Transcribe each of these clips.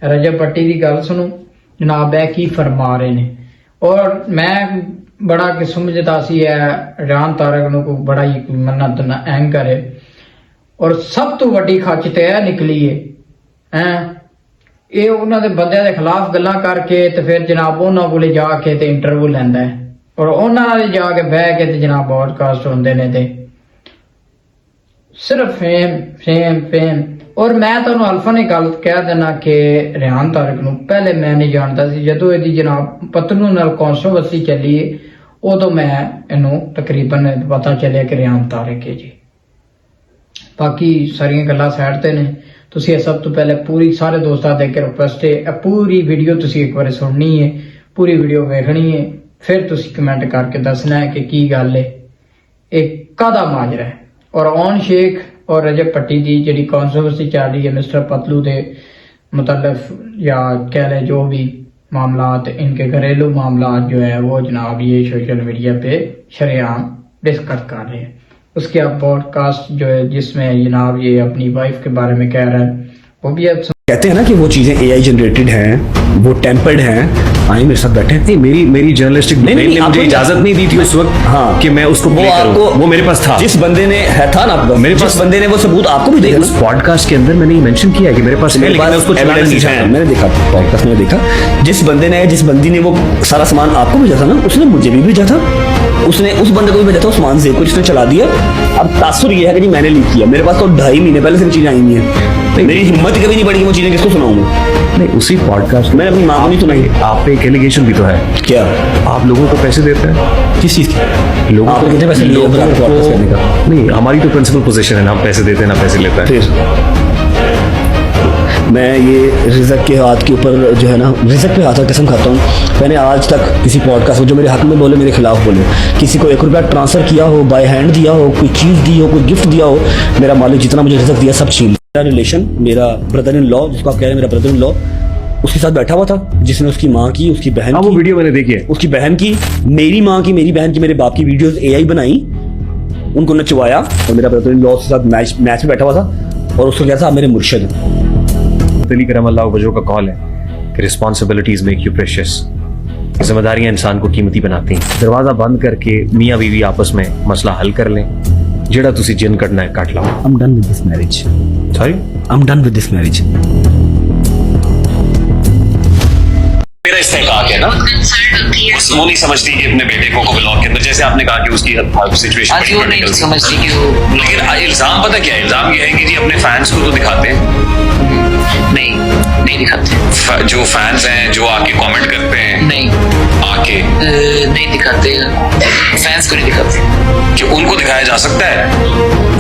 रजब पट्टी की गल सुनो जनाब है की फरमा रहे ने। और मैं बड़ा कि समझदा सी है रियान तारक नूं कोई बड़ा ही मन्नत एंकर है और सब तो वड्डी खच ते निकली है ये उन्होंने बंदे के खिलाफ गल्लां करके ते फिर जनाब उन्होंने कोले जाके ते इंटरव्यू लैंदा है और उन्होंने जाके बह के ते जनाब पॉडकास्ट होंदे ने ते सिर्फ फेम फेम फेम। और मैं तुहानूं अल्फा ने गल कह देना कि रियान तारक नूं पहले मैं नहीं जानता सी जदों इहदी जनाब पतलू नाल कॉन्ट्रोवर्सी चली उदों मैं इहनूं तकरीबन पता चलिया कि रियान तारक है जी। बाकी सारियां गल्लां साइड ते ने तुसीं सब तो पहले पूरी सारे दोस्तां दे के रिक्वेस्ट है पूरी वीडियो तुसीं एक बार सुननी है पूरी वीडियो वेखनी है फिर तुसीं कमेंट करके दसना है कि की गल है एक कादा माजरा है। और ओन शेख और रजब पट्टी की जी कॉन्ट्रोवर्सी चल रही है मिस्टर पतलू के मतलब या कह लें जो भी मामलात इनके घरेलू मामलात जो है वो जनाब ये सोशल मीडिया पे शरेआम डिस्कस कर रहे हैं। उसके अब पॉडकास्ट जो है जिसमें जनाब ये अपनी वाइफ के बारे में कह रहा है वो भी अब कहते हैं ना कि वो चीजें एआई जनरेटेड हैं वो टेम्पर्ड हैं। आए मेरे साथ बैठे नहीं मेरी जर्नलिस्टिक ब्रेन ने मुझे इजाजत नहीं दी थी उस वक्त हाँ कि मैं उसको वो आपको वो मेरे पास था जिस बंदे ने है था ना मेरे पास जिस बंदे ने वो सबूत आपको भी देखा उस पॉडकास्ट के अंदर मैंने ये मेंशन किया है कि मेरे पास है लेकिन मैं उसको छुपाना नहीं चाहता। मैंने देखा पॉडकास्ट में देखा जिस बंदे ने जिस बंदी ने वो सारा सामान आपको भेजा था ना उसने मुझे भी भेजा था उसने उस बंदे को भी भेजा था उस्मान ज़ेब को जिसने चला दिया। अब तासुर ये है कि मैंने लीक किया मेरे पास तो 2.5 महीने पहले से चीजें आई हुई हैं मेरी हिम्मत कभी नहीं बढ़ी वो चीजें किसको सुनाऊंगा। नहीं उसी पॉडकास्ट मैंने अपनी माँ को नहीं सुनाई। आप पे एक एलिगेशन भी तो है क्या आप लोगों को पैसे देते हैं किस चीज की लोगों आपने को कितने पैसे लिए लोगों पॉडकास्ट करने का? को नहीं हमारी तो प्रिंसिपल पोजीशन है ना हम पैसे देते हैं ना पैसे लेते हैं। फिर मैं ये रिज़क के हाथ के ऊपर जो है ना रिज़क पे हाथ कसम खाता हूँ मैंने आज तक किसी पॉडकास्ट में जो मेरे हक में बोले मेरे खिलाफ बोले किसी को 1 रुपया ट्रांसफ़र किया हो बाय हैंड दिया हो कोई चीज़ दी हो कोई गिफ्ट दिया हो मेरा मालिक जितना मुझे रिज़क दिया सब छीन मेरा रिलेशन मेरा ब्रदर इन लॉ जिसको आप कह रहे हैं मेरा ब्रदर इन लॉ उसके साथ बैठा हुआ था जिसने उसकी माँ की उसकी बहन वो वीडियो मैंने देखी है उसकी बहन की मेरी माँ की मेरी बहन की मेरे बाप की वीडियोस एआई बनाई उनको नचवाया और मेरा ब्रदर इन लॉ के साथ मैच में बैठा हुआ था और उसको क्या था मेरे मुर्शिद अली करम अल्लाह वजह का कॉल है कि रिस्पॉन्सिबिलिटीज मेक यू प्रेशियस जिम्मेदारियां इंसान को कीमती बनाती हैं। दरवाजा बंद करके मियाँ बीवी आपस में मसला हल कर लें जेड़ा तुसी जिन कटना है काट लाओ। I'm done with this marriage. Sorry I'm done with this marriage. मेरा इस्तेकाक है ना वो नहीं समझती कि अपने बेटे को ब्लॉग के अंदर जैसे आपने कहा कि उसकी सिचुएशन वो नहीं समझती कि वो लेकिन इल्जाम पता क्या है इल्जाम ये है कि जी अपने फैंस को तो दिखाते हैं नहीं दिखाते जो फैंस हैं जो आके कमेंट करते हैं नहीं आके नहीं दिखाते फैंस को नहीं दिखाते कि उनको दिखाया जा सकता है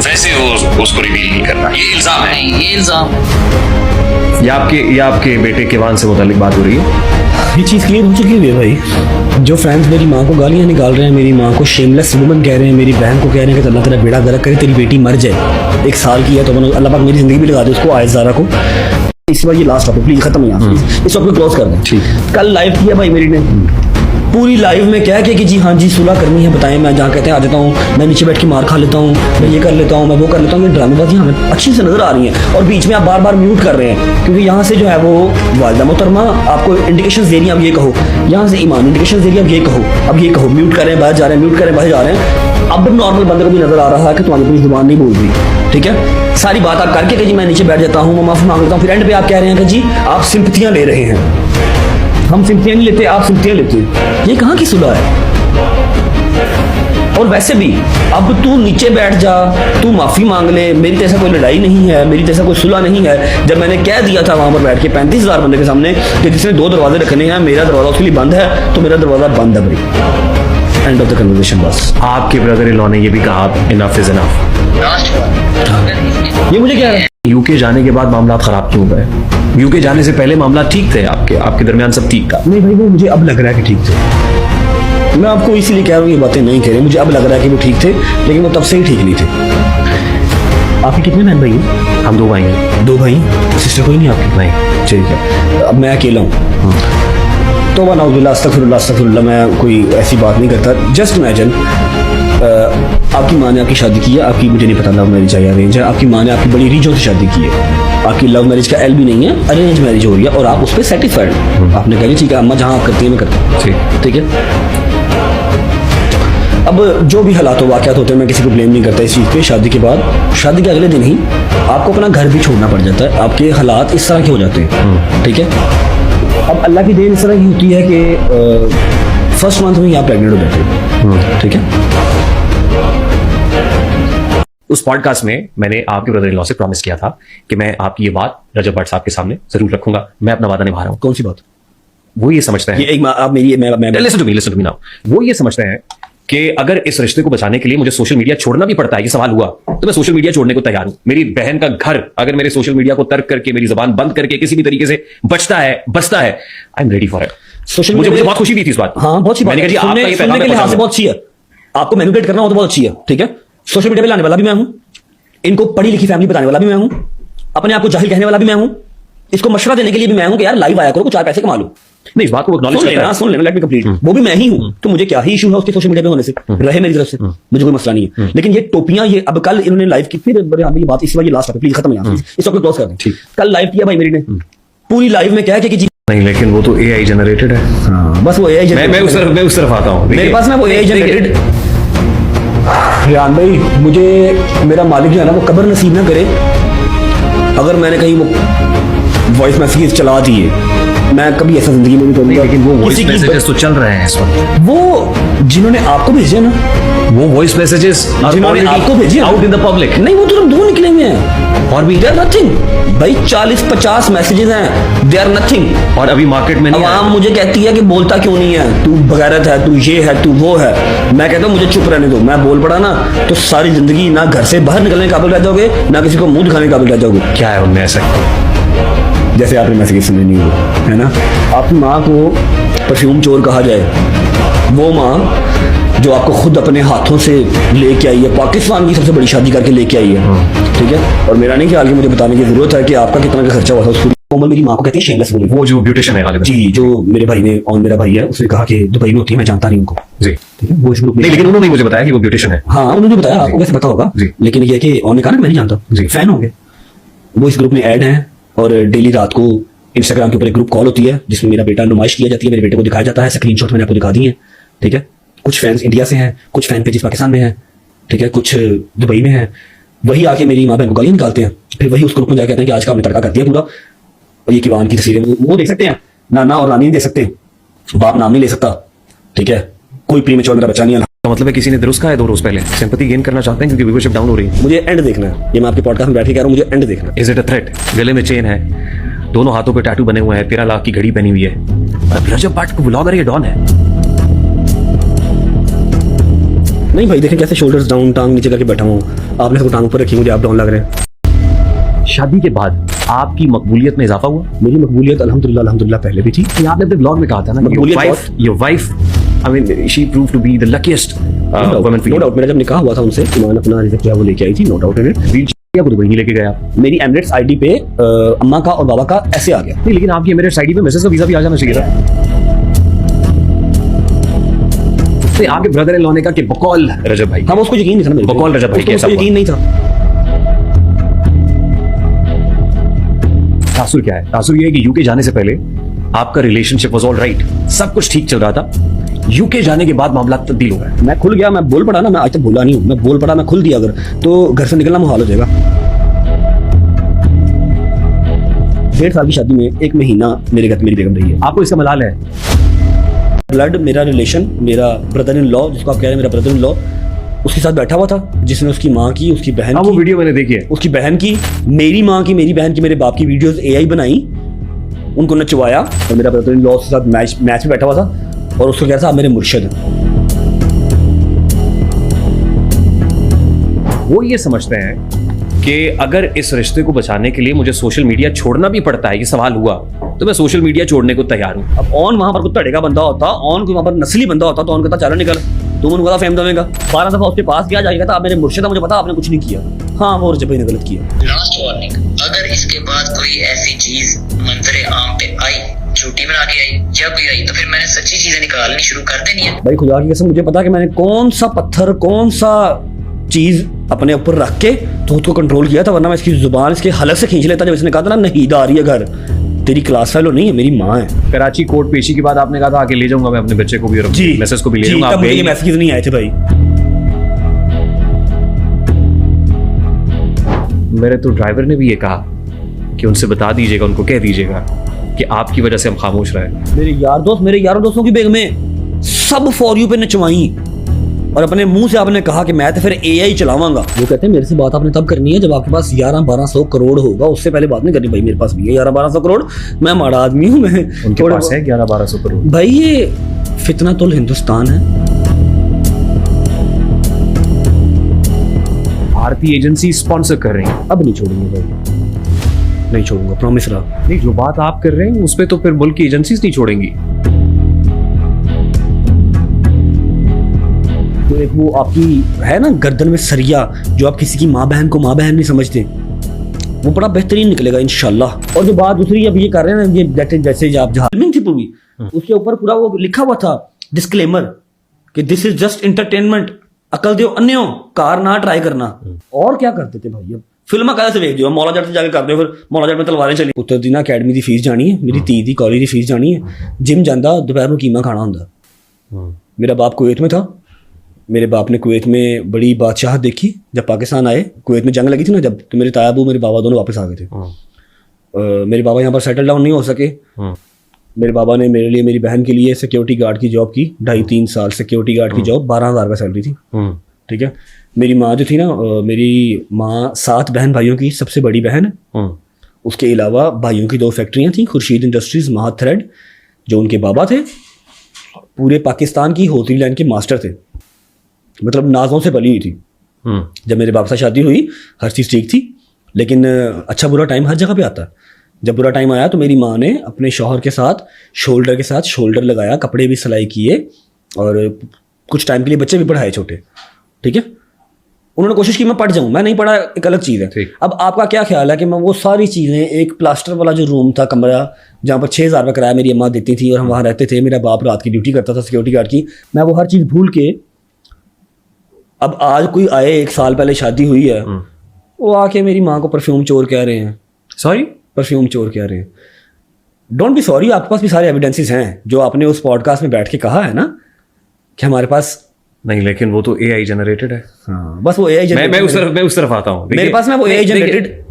वैसे वो उसको रिवील नहीं करना ये इल्जाम है। नहीं ये इल्जाम ये आपके बेटे के वान से मुतालिक बात हो रही है ये चीज़ क्लियर हो चुकी है भाई जो फैंस मेरी माँ को गालियाँ निकाल रहे हैं मेरी माँ को शेमलेस वुमन कह रहे हैं मेरी बहन को कह रहे हैं कि अल्लाह तेरा बेड़ा गर्क करे तेरी बेटी मर जाए 1 साल की है तो अल्लाह पाक मेरी ज़िंदगी भी लगा दे उसको आयज़ारा को। इस बार ये लास्ट टॉपिक प्लीज खत्म यहाँ इस टॉपिक क्लोज कर दें। ठीक कल लाइव किया भाई मेरी ने पूरी लाइव में कह के कि जी हाँ जी सुलह करनी है बताएं मैं जहाँ कहते हैं आ जाता हूँ मैं नीचे बैठ के मार खा लेता हूँ मैं ये कर लेता हूँ मैं वो कर लेता हूँ ये ड्रामेबाजी हमें अच्छी से नजर आ रही है और बीच में आप बार बार म्यूट कर रहे हैं क्योंकि यहाँ से जो है वो वालिदा मोहतरमा आपको इंडिकेशन दे रही है अब ये कहो यहाँ से ईमान इंडिकेशन दे रही है अब ये कहो म्यूट कर रहे हैं बाहर जा रहे हैं म्यूट कर रहे हैं बाहर जा रहे हैं। अब नॉर्मल बंदे को भी नजर आ रहा है कि तुम्हारी अपनी जुबान नहीं बोल रही ठीक है सारी बात आप करके कि जी मैं नीचे बैठ जाता हूँ मैं माफी मांग लेता हूँ फिर एंड पे आप कह रहे हैं कि जी आप सिंपथियाँ ले रहे हैं हम सिंपथियाँ नहीं लेते आप सिंपथियाँ लेते हैं। ये कहाँ की सुलह है? और वैसे भी अब तू नीचे बैठ जा तू माफी मांग ले मेरी तो ऐसा कोई लड़ाई नहीं है मेरी तो ऐसा कोई सुलह नहीं है। जब मैंने कह दिया था वहां पर बैठ के 35,000 बंदे के सामने कि जिसने 2 दरवाजे रखने हैं मेरा दरवाजा उसके लिए बंद है तो मेरा दरवाजा बंद है भाई एंड ऑफ द कन्वर्सेशन बस। आपके ब्रदर इन लॉ ने ये भी कहा इनफ इज इनफ। ये मुझे क्या है यूके जाने के बाद मामला खराब क्यों गए? यूके जाने से पहले मामला ठीक थे आपके दरमियान सब ठीक था? नहीं भाई वो मुझे अब लग रहा है कि ठीक थे मैं आपको इसीलिए कह रहा हूँ ये बातें नहीं कह रही मुझे अब लग रहा है कि वो ठीक थे लेकिन वो तब से ही ठीक नहीं थे। आपके कितने बहन भाई हैं? हम 2 भाई हैं। 2 भाई सिस्टर कोई नहीं आपकी? नहीं। ठीक है अब मैं अकेला हूँ तो वनाउज़ुबिल्लाह अस्तग़फिरुल्लाह मैं कोई ऐसी बात नहीं करता। जस्ट इमेजिन आपकी माँ ने आपकी शादी की है आपकी मुझे नहीं पता लव मैरिज है या अरेंज है आपकी माँ ने आपकी बड़ी रीजों से शादी की है आपकी लव मैरिज का एल भी नहीं है, अरेंज मैरिज हो रही है और आप उस पर सेटिस्फाइड हो। आपने कहा ठीक है अम्मा जहाँ आप करती है मैं करता हूँ, ठीक है। अब जो भी हालात वाक़यात होते हैं, मैं किसी को ब्लेम नहीं करता इस चीज़ पे। शादी के बाद, शादी के अगले दिन ही आपको अपना घर भी छोड़ना पड़ जाता है, आपके हालात इस तरह के हो जाते हैं, ठीक है। अब अल्लाह की देन इस तरह की होती है कि फर्स्ट मंथ में ही आप प्रेग्नेंट हो जाते हो, ठीक है। उस पॉडकास्ट में मैंने आपके ब्रदर इन लॉ से प्रॉमिस किया था कि मैं आपकी ये बात रजब भट्ट साहब के सामने जरूर रखूंगा। मैं अपना वादा निभा रहा हूँ। कौन सी बात? वो ये समझते हैं, ये एक आप मेरी मैं लिसन टू मी नाउ। वो ये समझते हैं कि अगर इस रिश्ते को बचाने के लिए मुझे सोशल मीडिया छोड़ना भी पड़ता है, ये सवाल हुआ, तो मैं सोशल मीडिया छोड़ने को तैयार हूं। मेरी बहन का घर अगर मेरे सोशल मीडिया को तर्क करके, मेरी जुबान बंद करके किसी भी तरीके से बचता है, I am ready for it. Social मुझे बहुत खुशी भी थी इस बात। हाँ, बहुत अच्छी बात है। सुनने के लिहाज से बहुत अच्छी है। आपको मैनिपुलेट करना हो तो बहुत अच्छी है, ठीक है। सोशल मीडिया पे लाने वाला भी मैं हूं, इनको पढ़ी लिखी फैमिली बताने वाला भी मैं हूं, अपने आप को जाहिल कहने वाला भी मैं हूं, इसको मशवरा देने के लिए भी मैं हूं कि यार लाइव आया करो, कुछ 4 पैसे कमा लो। नहीं, इस बात को सुन लेना, लेट मी कंप्लीट। वो भी मैं ही हूं, तो मुझे क्या ही इशू है उसके सोशल मीडिया पे होने से, रहे मेरी तरफ से, मुझे कोई मसला नहीं है। लेकिन ये टोपियां, ये अब कल इन्होंने लाइव की, फिर ये बात इस बार ये लास्ट है, प्लीज खत्म हो जाए, इस वक्त क्लोज कर दें। कल लाइव किया भाई मेरी ने, पूरी लाइव में क्या है कि जी नहीं, लेकिन वो तो एआई जनरेटेड है। हाँ, बस वो एआई जनरेटेड। मैं उस तरफ आता हूं। मेरे पास ना वो एआई जनरेटेड। रियान भाई, मुझे मेरा मालिक जो है ना वो कब्र नसीब ना करे अगर मैंने कहीं वो वॉइस मैसेज चला दिए। मैं कभी ऐसा जिंदगी में नहीं करूंगा। लेकिन वो वॉइस मैसेजेस तो चल रहे हैं इस वक्त। वो जिन्होंने आपको भेजे ना, वो वॉइस मैसेजेस जिन्होंने आपको भेजे आउट इन द पब्लिक, नहीं वो तो 2 निकले हुए हैं और भी देयर नथिंग भाई। 40-50 मैसेजेस हैं, दे आर नथिंग। और अभी मार्केट में नहीं। आवाम मुझे कहती है कि बोलता क्यों नहीं है, तू बगैरत है, तू ये है, तू वो है। मैं कहता हूँ मुझे चुप रहने दो। मैं बोल पड़ा ना तो सारी जिंदगी ना घर से बाहर निकलने के काबिल रह जाओगे, ना किसी को मुंह दिखाने के काबिल रह जाओगे। क्या है उनमें ऐसा? जैसे आपने मैसेज सुने नहीं हुआ है ना, आपकी माँ को परफ्यूम चोर कहा जाए, वो माँ जो आपको खुद अपने हाथों से लेके आई है, पाकिस्तान की सबसे बड़ी शादी करके लेके आई है, ठीक है। और मेरा नहीं ख्याल कि मुझे बताने की जरूरत है कि आपका कितना का खर्चा हुआ था उस पूरी। कोमल मेरी माँ को कहती है शेमलेस वुमन। वो जो ब्यूटिशियन है गालिबन। जी, जो मेरे भाई ने, और मेरा भाई है, उसने कहा कि दुबई में होती है, मैं जानता नहीं उनको। जी, ठीक है। वो इस ग्रुप में नहीं, लेकिन उन्होंने मुझे बताया कि वो ब्यूटिशियन है। हाँ, उन्होंने बताया, आपको कैसे पता होगा? लेकिन ये कि उन्होंने कहा ना मैं नहीं जानता, फैन हो गए। वो इस ग्रुप में ऐड है और डेली रात को इंस्टाग्राम के ऊपर एक ग्रुप कॉल होती है जिसमें मेरा बेटा नुमाइश किया जाती है, मेरे बेटे को दिखाया जाता है। स्क्रीनशॉट मैंने आपको दिखा दी है, ठीक है। कुछ फैंस इंडिया से हैं, कुछ फैन पेजेस पाकिस्तान में हैं, ठीक है, कुछ दुबई में हैं। वही आके मेरी माँ बहन को गालियां निकालते हैं, फिर वही उस ग्रुप में जाकर कहते हैं कि आज का हमने तड़का कर दिया पूरा। और ये किवान की तस्वीरें वो देख सकते हैं, नाना और नानी नहीं दे सकते, बाप नाम नहीं ले सकता, ठीक है। कोई प्रीमेच्योर मेरा बच्चा नहीं है। तो मतलब है किसी ने दुरुस्त कहा है 2 रोज पहले, सिंपैथी गेन करना चाहते हैं क्योंकि व्यूअरशिप डाउन हो रही है। मुझे एंड देखना है, ये मैं आपके पॉडकास्ट में बैठ के कह रहा हूँ, मुझे एंड देखना है। Is it a threat? गले में चेन है, दोनों हाथों पे टैटू बने हुए हैं, 13 लाख की घड़ी पहनी हुई है। अब रजब भट्ट को ब्लॉगर ये डॉन है? नहीं भाई, देखें कैसे शोल्डर्स डाउन, टांग नीचे करके बैठा हूँ। आपने सबको टांग ऊपर रखी, मुझे आप डाउन लग रहे हैं। शादी के बाद आपकी मकबूलियत में इजाफा हुआ? मेरी मकबूलियत अल्हम्दुलिल्लाह पहले भी थी। आपने अपने ब्लॉग में कहा था ना, your wife I mean, she proved to be the luckiest woman for you. No doubt, मेरा जब निकाह हुआ था उनसे, ईमान अपना रिज़्क क्या वो लेके आई थी, no doubt in it. Wheelchair को दुबई नहीं लेके गया। मेरी एमिरेट्स आईडी पे अम्मा का और बाबा का ऐसे आ गया। नहीं, लेकिन आपकी एमिरेट्स आईडी पे मिसेस का वीजा भी आ जाना चाहिए था। तो आपके ब्रदर इन लॉ ने कहा कि बकौल रजब भाई। हम उसको यकीन नहीं था ना, बकौल रजब भाई कैसा हुआ? यकीन नहीं था। तासुर क्या है? तासुर ये है कि यूके जाने से पहले आपका रिलेशनशिप वाज ऑल राइट, सब कुछ ठीक चल रहा था। यूके जाने के बाद मामला तब्दील हो गया। मैं खुल गया, मैं बोल पड़ा ना, मैं आज तक भूला नहीं हूं। मैं बोल पड़ा, मैं खुल दिया अगर, तो घर से निकलना मुहाल हो जाएगा। 1.5 साल की शादी में 1 महीना मेरे घर मेरी बेगम रही है। आपको इसका मलाल है? ब्लड, मेरा रिलेशन, मेरा ब्रदर इन लॉ, जिसको आप कह रहे हैं मेरा ब्रदर इन लॉ, उसके साथ बैठा हुआ था, जिसने उसकी माँ की, उसकी बहन की, वो वीडियो मैंने देखी है, उसकी बहन की, मेरी माँ की, मेरी बहन की, मेरे बाप की वीडियोस एआई बनाई, उनको नचवाया। और मेरा ब्रदर इन लॉ के साथ मैच में बैठा हुआ था और उसको कह रहा था आप मेरे मुर्शिद हैं। वो ये समझते हैं कि अगर इस रिश्ते को बचाने के लिए मुझे सोशल मीडिया छोड़ना भी पड़ता है, ये सवाल हुआ, तो मैं सोशल मीडिया छोड़ने को तैयार हूं। अब ऑन वहां पर कोई धड़े का बंदा होता, ऑन कोई वहां पर नस्ली बंदा होता, तो ऑन कहता चलो निकल, तुम उनको फेम दमेगा। 12 दफा उसके पास गया, जाके कहता आप मेरे मुर्शिद, मुझे पता आपने कुछ नहीं किया। हाँ, वो रजब भाई ने गलत किया। लास्ट वार्निंग, अगर इसके बाद कोई ऐसी चीज मंजरे आम पे आई, झूठी बना के आई, जब भी आई, तो फिर मैंने सच्ची चीजें निकालनी शुरू कर देनी है। भाई खुदा की कसम, मुझे पता कि मैंने कौन सा पत्थर, कौन सा चीज़ अपने ऊपर रख के तो खुद को कंट्रोल किया था, वरना मैं इसकी जुबान इसके हलक से खींच लेता जब इसने कहा था ना नहीद आ रही है घर, तेरी क्लास फेलो नहीं है, मेरी माँ है। कराची कोर्ट पेशी के बाद आपने कहा था आके ले जाऊंगा मैं अपने बच्चे को भी और जी मैसेज को भी ले जी, जाऊंगा, तब आप मुझे गए ये नहीं। मैसेज नहीं आए थे भाई। मेरे तो ड्राइवर ने भी ये कहा कि उनसे बता दीजिएगा, उनको कह दीजिएगा कि आपकी वजह से हम खामोश रहे। मेरे यारों दोस्तों की बेगमें सब फॉर यू पे नचवाई और अपने मुंह से आपने कहा कि मैं तो फिर एआई चलावांगा। वो कहते हैं मेरे से बात आपने तब करनी है जब आपके पास 11-1200 करोड़ होगा, उससे पहले बात नहीं करनी। भाई मेरे पास भी है 11-1200 करोड़, मैं माड़ा आदमी हूँ, मैं उनके पास है 11-1200 करोड़। भाई ये फितनतुल हिंदुस्तान है। भारतीय एजेंसी स्पॉन्सर कर रही है। अब नहीं छोड़ेंगे भाई, नहीं छोड़ूंगा, प्रॉमिस रहा। नहीं, जो बात आप कर रहे हैं उस पे तो फिर मुल्क की एजेंसीज नहीं छोड़ेंगी। तो एक वो आपकी है ना गर्दन में सरिया, जो आप किसी की माँ बहन को माँ बहन नहीं समझते, वो बड़ा बेहतरीन निकलेगा इंशाल्लाह। और जो बात दूसरी अब ये कर रहे हैं ना, ये जैसे आप जहाँ फिल्मिंग थी पूरी, उसके ऊपर पूरा वो लिखा हुआ था डिस्क्लेमर कि दिस इज जस्ट एंटरटेनमेंट, अकल दो अन्यों, कार ना ट्राई करना। और क्या करते थे भाई, अब फिल्म कैसे वेख दियो, मौला जट से जाके करते हो, फिर मौला जट में तलवारें चली। पुत्र दी ना अकैडमी की फीस जानी है, मेरी धी दी कॉलेज की फीस जानी है, जिम जाता दोपहर में कीमा खाना होंदा। मेरा बाप कुवैत में था, मेरे बाप ने कुवैत में बड़ी बादशाहत देखी। जब पाकिस्तान आए, कुवैत में जंग लगी थी ना जब, तो मेरे ताया अबू मेरे बाबा दोनों वापस आ गए थे। मेरे बाबा यहाँ पर सेटल डाउन नहीं हो सके। मेरे बाबा ने मेरे लिए, मेरी बहन के लिए सिक्योरिटी गार्ड की जॉब की, 2.5-3 साल सिक्योरिटी गार्ड की जॉब, 12,000 का सैलरी थी। ठीक है। मेरी माँ जो थी ना, मेरी माँ 7 बहन भाइयों की सबसे बड़ी बहन है। उसके अलावा भाइयों की 2 फैक्ट्रियाँ थी, खुर्शीद इंडस्ट्रीज, महात थ्रेड, जो उनके बाबा थे पूरे पाकिस्तान की होटल लाइन के मास्टर थे, मतलब नाजों से पली हुई थी। जब मेरे बाप से शादी हुई हर चीज़ ठीक थी, लेकिन अच्छा बुरा टाइम हर जगह पे आता है। जब बुरा टाइम आया तो मेरी माँ ने अपने शौहर के साथ शोल्डर लगाया, कपड़े भी सिलाई किए और कुछ टाइम के लिए बच्चे भी पढ़ाए छोटे। ठीक है। उन्होंने कोशिश की मैं पढ़ जाऊँ, मैं नहीं पढ़ा, एक अलग चीज़ है। अब आपका क्या ख्याल है कि मैं वो सारी चीज़ें, एक प्लास्टर वाला जो रूम था, कमरा जहाँ पर 6,000 रुपये किराया मेरी अम्मा देती थी और हम वहाँ रहते थे, मेरा बाप रात की ड्यूटी करता था सिक्योरिटी गार्ड की, मैं वो हर चीज़ भूल के, अब आज कोई आए 1 साल पहले शादी हुई है, वो आके मेरी माँ को परफ्यूम चोर कह रहे हैं। सॉरी, परफ्यूम चोर कह रहे हैं। डोंट बी सॉरी, आपके पास भी सारे एविडेंसेस हैं जो आपने उस पॉडकास्ट में बैठ के कहा है ना कि हमारे पास। नहीं, लेकिन वो तो एआई जनरेटेड है। हाँ, बस वो एआई मैं उस तरफ आता हूँ। मेरे पास ना वो एआई जनरेटेड।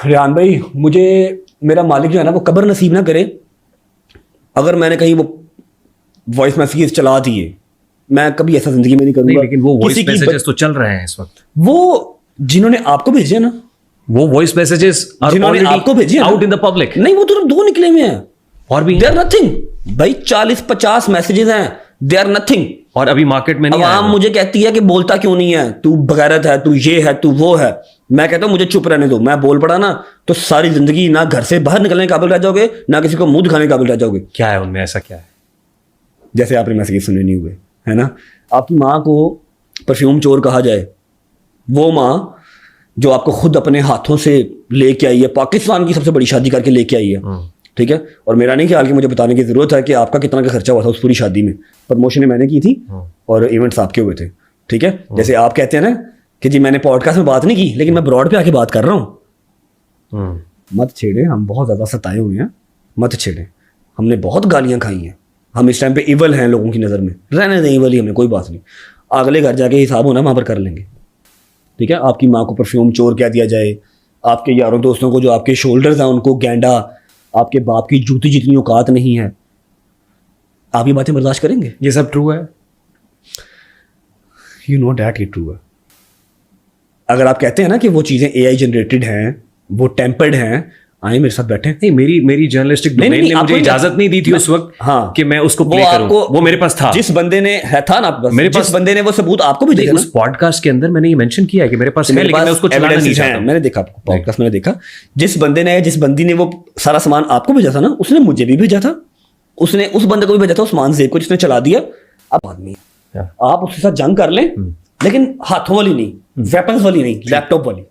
रियान भाई, मुझे मेरा मालिक जो है ना वो कब्र नसीब ना करे अगर मैंने कहीं वो वॉइस मैसेजेस चला दिए, मैं कभी ऐसा जिंदगी में नहीं करूंगा। लेकिन वो वॉइस मैसेजेस तो चल रहे हैं इस वक्त। वो जिन्होंने आपको भेजे ना, वो वॉइस मैसेजेस जिन्होंने आपको भेजे आउट इन द पब्लिक। नहीं, वो तो 2 निकले हुए हैं और भी दे आर नथिंग भाई। 40-50 मैसेजेस हैं, दे आर नथिंग। और अभी मार्केट में नहीं आवाम मुझे कहती है कि बोलता क्यों नहीं है, तू बगैरत है, तू ये है, तू वो है। मैं कहता हूँ मुझे चुप रहने दो, मैं बोल पड़ा ना तो सारी जिंदगी ना घर से बाहर निकलने के काबिल रह जाओगे, ना किसी को मुंह दिखाने के काबिल रह जाओगे। क्या है उनमें, ऐसा क्या है? जैसे आपने मैसेज सुने नहीं हुए, है ना। आपकी माँ को परफ्यूम चोर कहा जाए, वो माँ जो आपको खुद अपने हाथों से लेके आई है, पाकिस्तान की सबसे बड़ी शादी करके लेके आई है। ठीक है। और मेरा नहीं ख्याल कि मुझे बताने की जरूरत है कि आपका कितना का खर्चा हुआ था उस पूरी शादी में। प्रमोशनें मैंने की थी और इवेंट्स आपके हुए थे। ठीक है। जैसे आप कहते हैं ना कि जी मैंने पॉडकास्ट में बात नहीं की, लेकिन मैं ब्रॉड पे आके बात कर रहा हूँ। मत छेड़े, हम बहुत ज्यादा सताए हुए हैं, मत छेड़े। हमने बहुत गालियां खाई हैं, हम इस टाइम पे इवल हैं लोगों की नज़र में। रहने दें इवल ही, हमें कोई बात नहीं, अगले घर जाके हिसाब होना वहाँ पर कर लेंगे। ठीक है। आपकी माँ को परफ्यूम चोर कह दिया जाए, आपके यारों दोस्तों को जो आपके शोल्डर्स हैं उनको गैंडा, आपके बाप की जूती जितनी औकात नहीं है, आप ये बातें बर्दाश्त करेंगे? ये सब ट्रू है? यू नो डैट ये ट्रू है। अगर आप कहते हैं ना कि वो चीज़ें एआई जनरेटेड हैं, वो टेम्पर्ड हैं, आए मेरे साथ बैठे। नहीं, मेरी जर्नलिस्टिक डोमेन ने मुझे इजाजत नहीं दी थी उस वक्त, हाँ, कि मैं उसको प्ले करूं। वो मेरे पास था, जिस बंदे ने है था ना आपके पास, मेरे पास जिस बंदे ने वो सबूत आपको भी दिया उस पॉडकास्ट के अंदर मैंने ये मेंशन किया है कि मेरे पास है, लेकिन मैं उसको चलाना नहीं चाहता। मैंने देखा आपको पॉडकास्ट, मैंने देखा जिस बंदी ने वो सारा सामान आपको भेजा था ना, उसने मुझे भी भेजा था, उसने उस बंदे को भी भेजा था, उस्मान ज़ेब को, जिसने चला दिया। अब आदमी आप उसके साथ जंग कर लें, लेकिन हाथों वाली नहीं, वेपन्स वाली नहीं, लैपटॉप वाली।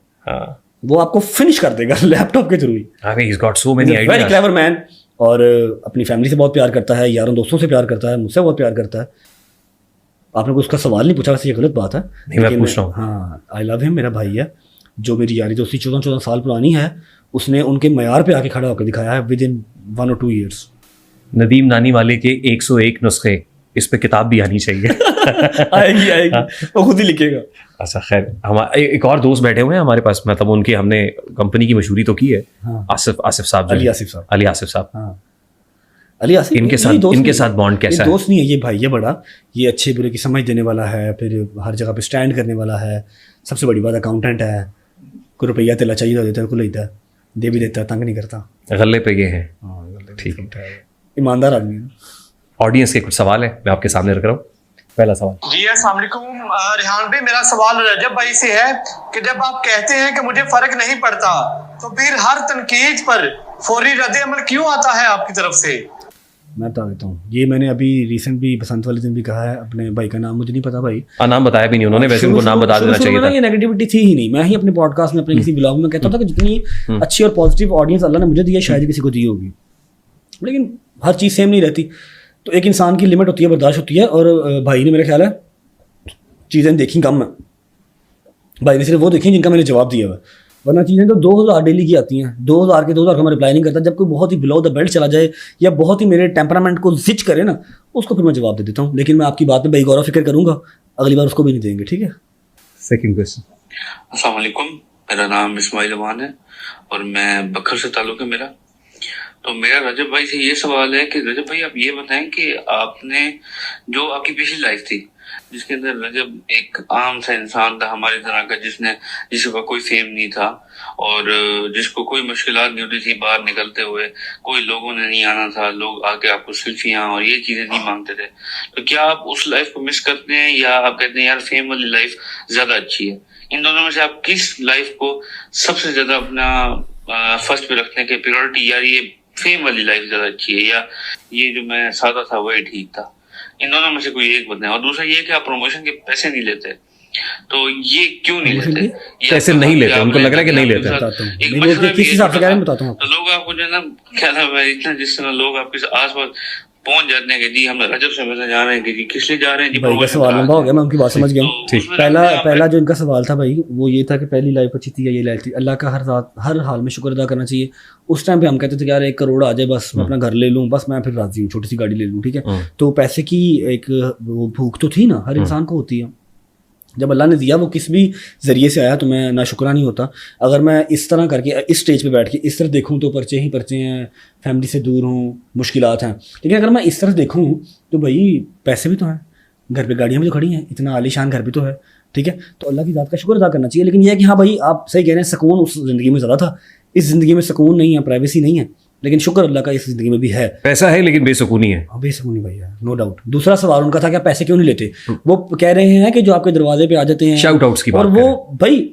वो आपको फिनिश कर देगा लैपटॉप के थ्रू ही। He's got so many ideas. Very clever man. और अपनी फैमिली से बहुत प्यार करता है, यारों दोस्तों से प्यार करता है, मुझसे बहुत प्यार करता है। आपने उसका सवाल नहीं पूछा, वैसे ये गलत बात है। नहीं, मैं लेकिन पूछ रहा हूँ। हाँ, आई लव हिम, मेरा भाई है, जो मेरी यारी दोस्ती 14 साल पुरानी है, उसने उनके मयार पे आके खड़ा होकर दिखाया है with in 1 or 2 years। Nadeem नानी वाले के 101 नुस्खे, इस पे किताब भी आनी चाहिए। आएगी वो खुद ही लिखेगा। अच्छा खैर, हमारे एक और दोस्त बैठे हुए हैं हमारे पास, मतलब उनके हमने कंपनी की मशहूरी तो की है। हाँ। आसिफ साहब जो अली हैं। आसिफ साहब। अली आसिफ साहब। हाँ, अली आसिफ इनके ये साथ दोस्त इनके नहीं साथ है। बॉन्ड ये कैसा है? दोस्त नहीं है, ये भाई है बड़ा, ये अच्छे बुरे की समझ देने वाला है, फिर हर जगह पे स्टैंड करने वाला है। सबसे बड़ी बात अकाउंटेंट है, कोई रुपया तेला चाहिए तो देता है, कोई लेता है, दे भी देता है, तंग नहीं करता। गले पे गए हैं। हाँ, ठीक है। ईमानदार आदमी है। ऑडियंस के कुछ सवाल है, मैं आपके सामने रख रहा हूँ। पहला सवाल। जी अस्सलाम वालेकुम रिहान भाई, मेरा सवाल रजब भाई से है कि जब आप कहते हैं कि मुझे फर्क नहीं पड़ता, तो फिर हर तनकीद पर फौरी रद्द-ए-अमल क्यों आता है आपकी तरफ से? मैं बता देता हूँ, ये मैंने अभी रिसेंट भी बसंत वाले दिन भी कहा है। अपने भाई का नाम मुझे नहीं पता भाई, नाम बताया भी नहीं उन्होंने, वैसे उनको नाम बता देना चाहिए था। ये नेगेटिविटी थी ही नहीं। मैं ही अपने पॉडकास्ट में, अपने किसी ब्लॉग में कहता था कि जितनी अच्छी और पॉजिटिव ऑडियंस अल्लाह ने मुझे दी है, शायद किसी को दी होगी, लेकिन हर चीज़ सेम नहीं रहती। तो एक इंसान की लिमिट होती है, बर्दाश्त होती है, और भाई ने मेरा ख्याल है चीज़ें देखी कम है। भाई ने सिर्फ वो देखी जिनका मैंने जवाब दिया हुआ, वरना चीज़ें तो 2000 डेली की आती हैं। 2000 का मैं रिप्लाई नहीं करता। जब कोई बहुत ही बिलो द बेल्ट चला जाए या बहुत ही मेरे टेम्परामेंट को जिच करे ना, उसको फिर मैं जवाब दे देता हूँ। लेकिन मैं आपकी बात में भाई गौर फिक्र करूँगा, अगली बार उसको भी नहीं देंगे, ठीक है। Second question. अस्सलाम वालेकुम, मेरा नाम इस्माइल अमान है और मैं बखर से ताल्लुक़ है मेरा। तो मेरा रजब भाई से ये सवाल है कि रजब भाई आप ये बताएं कि आपने जो आपकी पिछली लाइफ थी, जिसके अंदर रजब एक आम सा इंसान था हमारी तरह का, जिसका कोई फेम नहीं था और जिसको कोई मुश्किलात नहीं होती थी बाहर निकलते हुए, कोई लोगों ने नहीं आना था, लोग आके आपको सेल्फियां और ये चीजें नहीं मांगते थे। तो क्या आप उस लाइफ को मिस करते हैं या आप कहते हैं यार फेम वाली लाइफ ज्यादा अच्छी है? इन दोनों में से आप किस लाइफ को सबसे ज्यादा अपना फर्स्ट पे रखते हैं कि प्रायोरिटी, यार ये फेम वाली लाइफ ज्यादा अच्छी है या ये जो मैं सादा था वही ठीक था? इन दोनों में से कोई एक बताएं। और दूसरा ये कि आप प्रमोशन के पैसे नहीं लेते, तो ये क्यों नहीं लेते? पैसे नहीं लेते, उनको लग रहा है कि नहीं लेते। नहीं बोलते, किस हिसाब से कह रहे हैं बताता हूँ। तो लोग आपको जो है ना, क्या नाम है, इतना जिस तरह लोग आपके आसपास पहुंच जाते हैं कि जी हम रजब से मिलने जा रहे हैं, कि जी किस लिए जा रहे हैं जी, भाई का सवाल लंबा हो गया, मैं उनकी बात समझ गया हूँ। ठीक। पहला जो इनका सवाल था भाई, वो ये था कि पहली लाइफ अच्छी थी या ये लाइफ थी। अल्लाह का हर हाल में शुक्र अदा करना चाहिए। उस टाइम पे हम कहते थे कि यार 1 करोड़ आ जाए, बस मैं अपना घर ले लूँ, बस मैं फिर राजी हूँ, छोटी सी गाड़ी ले लूँ, ठीक है। तो पैसे की एक वो भूख तो थी ना, हर इंसान को होती है। जब अल्लाह ने दिया वो किस भी ज़रिए से आया, तो मैं ना शुक्रा नहीं होता। अगर मैं इस तरह करके इस स्टेज पे बैठ के इस तरह देखूं तो पर्चे ही पर्चे हैं, फैमिली से दूर हूँ, मुश्किलात हैं। लेकिन अगर मैं इस तरह देखूं तो भाई पैसे भी तो हैं, घर पे गाड़ियाँ भी तो खड़ी हैं, इतना आलीशान घर भी तो है, ठीक है। तो अल्लाह की ज़ात का शुक्र अदा करना चाहिए। लेकिन यह है कि हाँ भाई आप सही कह रहे हैं, सुकून उस ज़िंदगी में ज़्यादा था, इस ज़िंदगी में सुकून नहीं है, प्राइवेसी नहीं है, लेकिन शुक्र अल्लाह का इस ज़िंदगी में भी है। पैसा है लेकिन बेसुकूनी है। हाँ बेसुकूनी भाई है, नो डाउट। दूसरा सवाल उनका था कि आप पैसे क्यों नहीं लेते। वो कह रहे हैं कि जो आपके दरवाजे पे आ जाते हैं, शाउट आउट्स की बात और वो भाई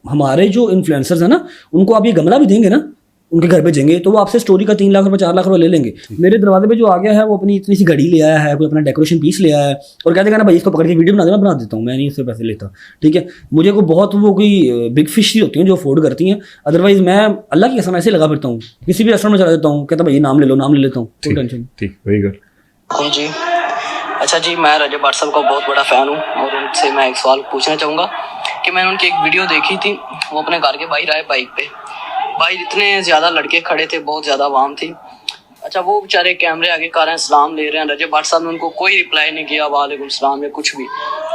हमारे जो इन्फ्लुएंसर्स हैं ना, उनको आप ये गमला भी देंगे ना, उनके घर पे जाएंगे तो वो आपसे स्टोरी का 3 लाख रुपए 4 लाख रुपए ले लेंगे। मेरे दरवाजे पे जो आ गया है वो अपनी इतनी सी घड़ी ले आया है, कोई अपना डेकोरेशन पीस ले आया है और कह देगा ना भाई इसको पकड़ के वीडियो बना दे, मैं बना देता हूँ, मैं नहीं उससे पैसे लेता, ठीक है। मुझे को बहुत वो कोई बिग फिश ही होती हैं जो अफोर्ड करती हैं, अदरवाइज मैं अल्लाह की कसम ऐसे लगा फिरता हूँ, किसी भी रेस्टोरेंट में चला जाता हूँ, कहता भाई नाम ले लो, नाम ले लेता हूँ, कोई टेंशन। ठीक, वेरी गुड जी। अच्छा जी, मैं रजब भाट साहब का बहुत बड़ा फ़ैन हूँ और उनसे मैं एक सवाल पूछना चाहूँगा कि मैंने उनकी एक वीडियो देखी थी, वो अपने घर के बाहर आए बाइक पे, भाई इतने ज़्यादा लड़के खड़े थे, बहुत ज़्यादा आवाम थी। अच्छा वो बेचारे कैमरे आगे कर रहे हैं, सलाम ले रहे हैं, रजब भाट साहब ने उनको कोई रिप्लाई नहीं किया, वालेकुम सलाम या कुछ भी।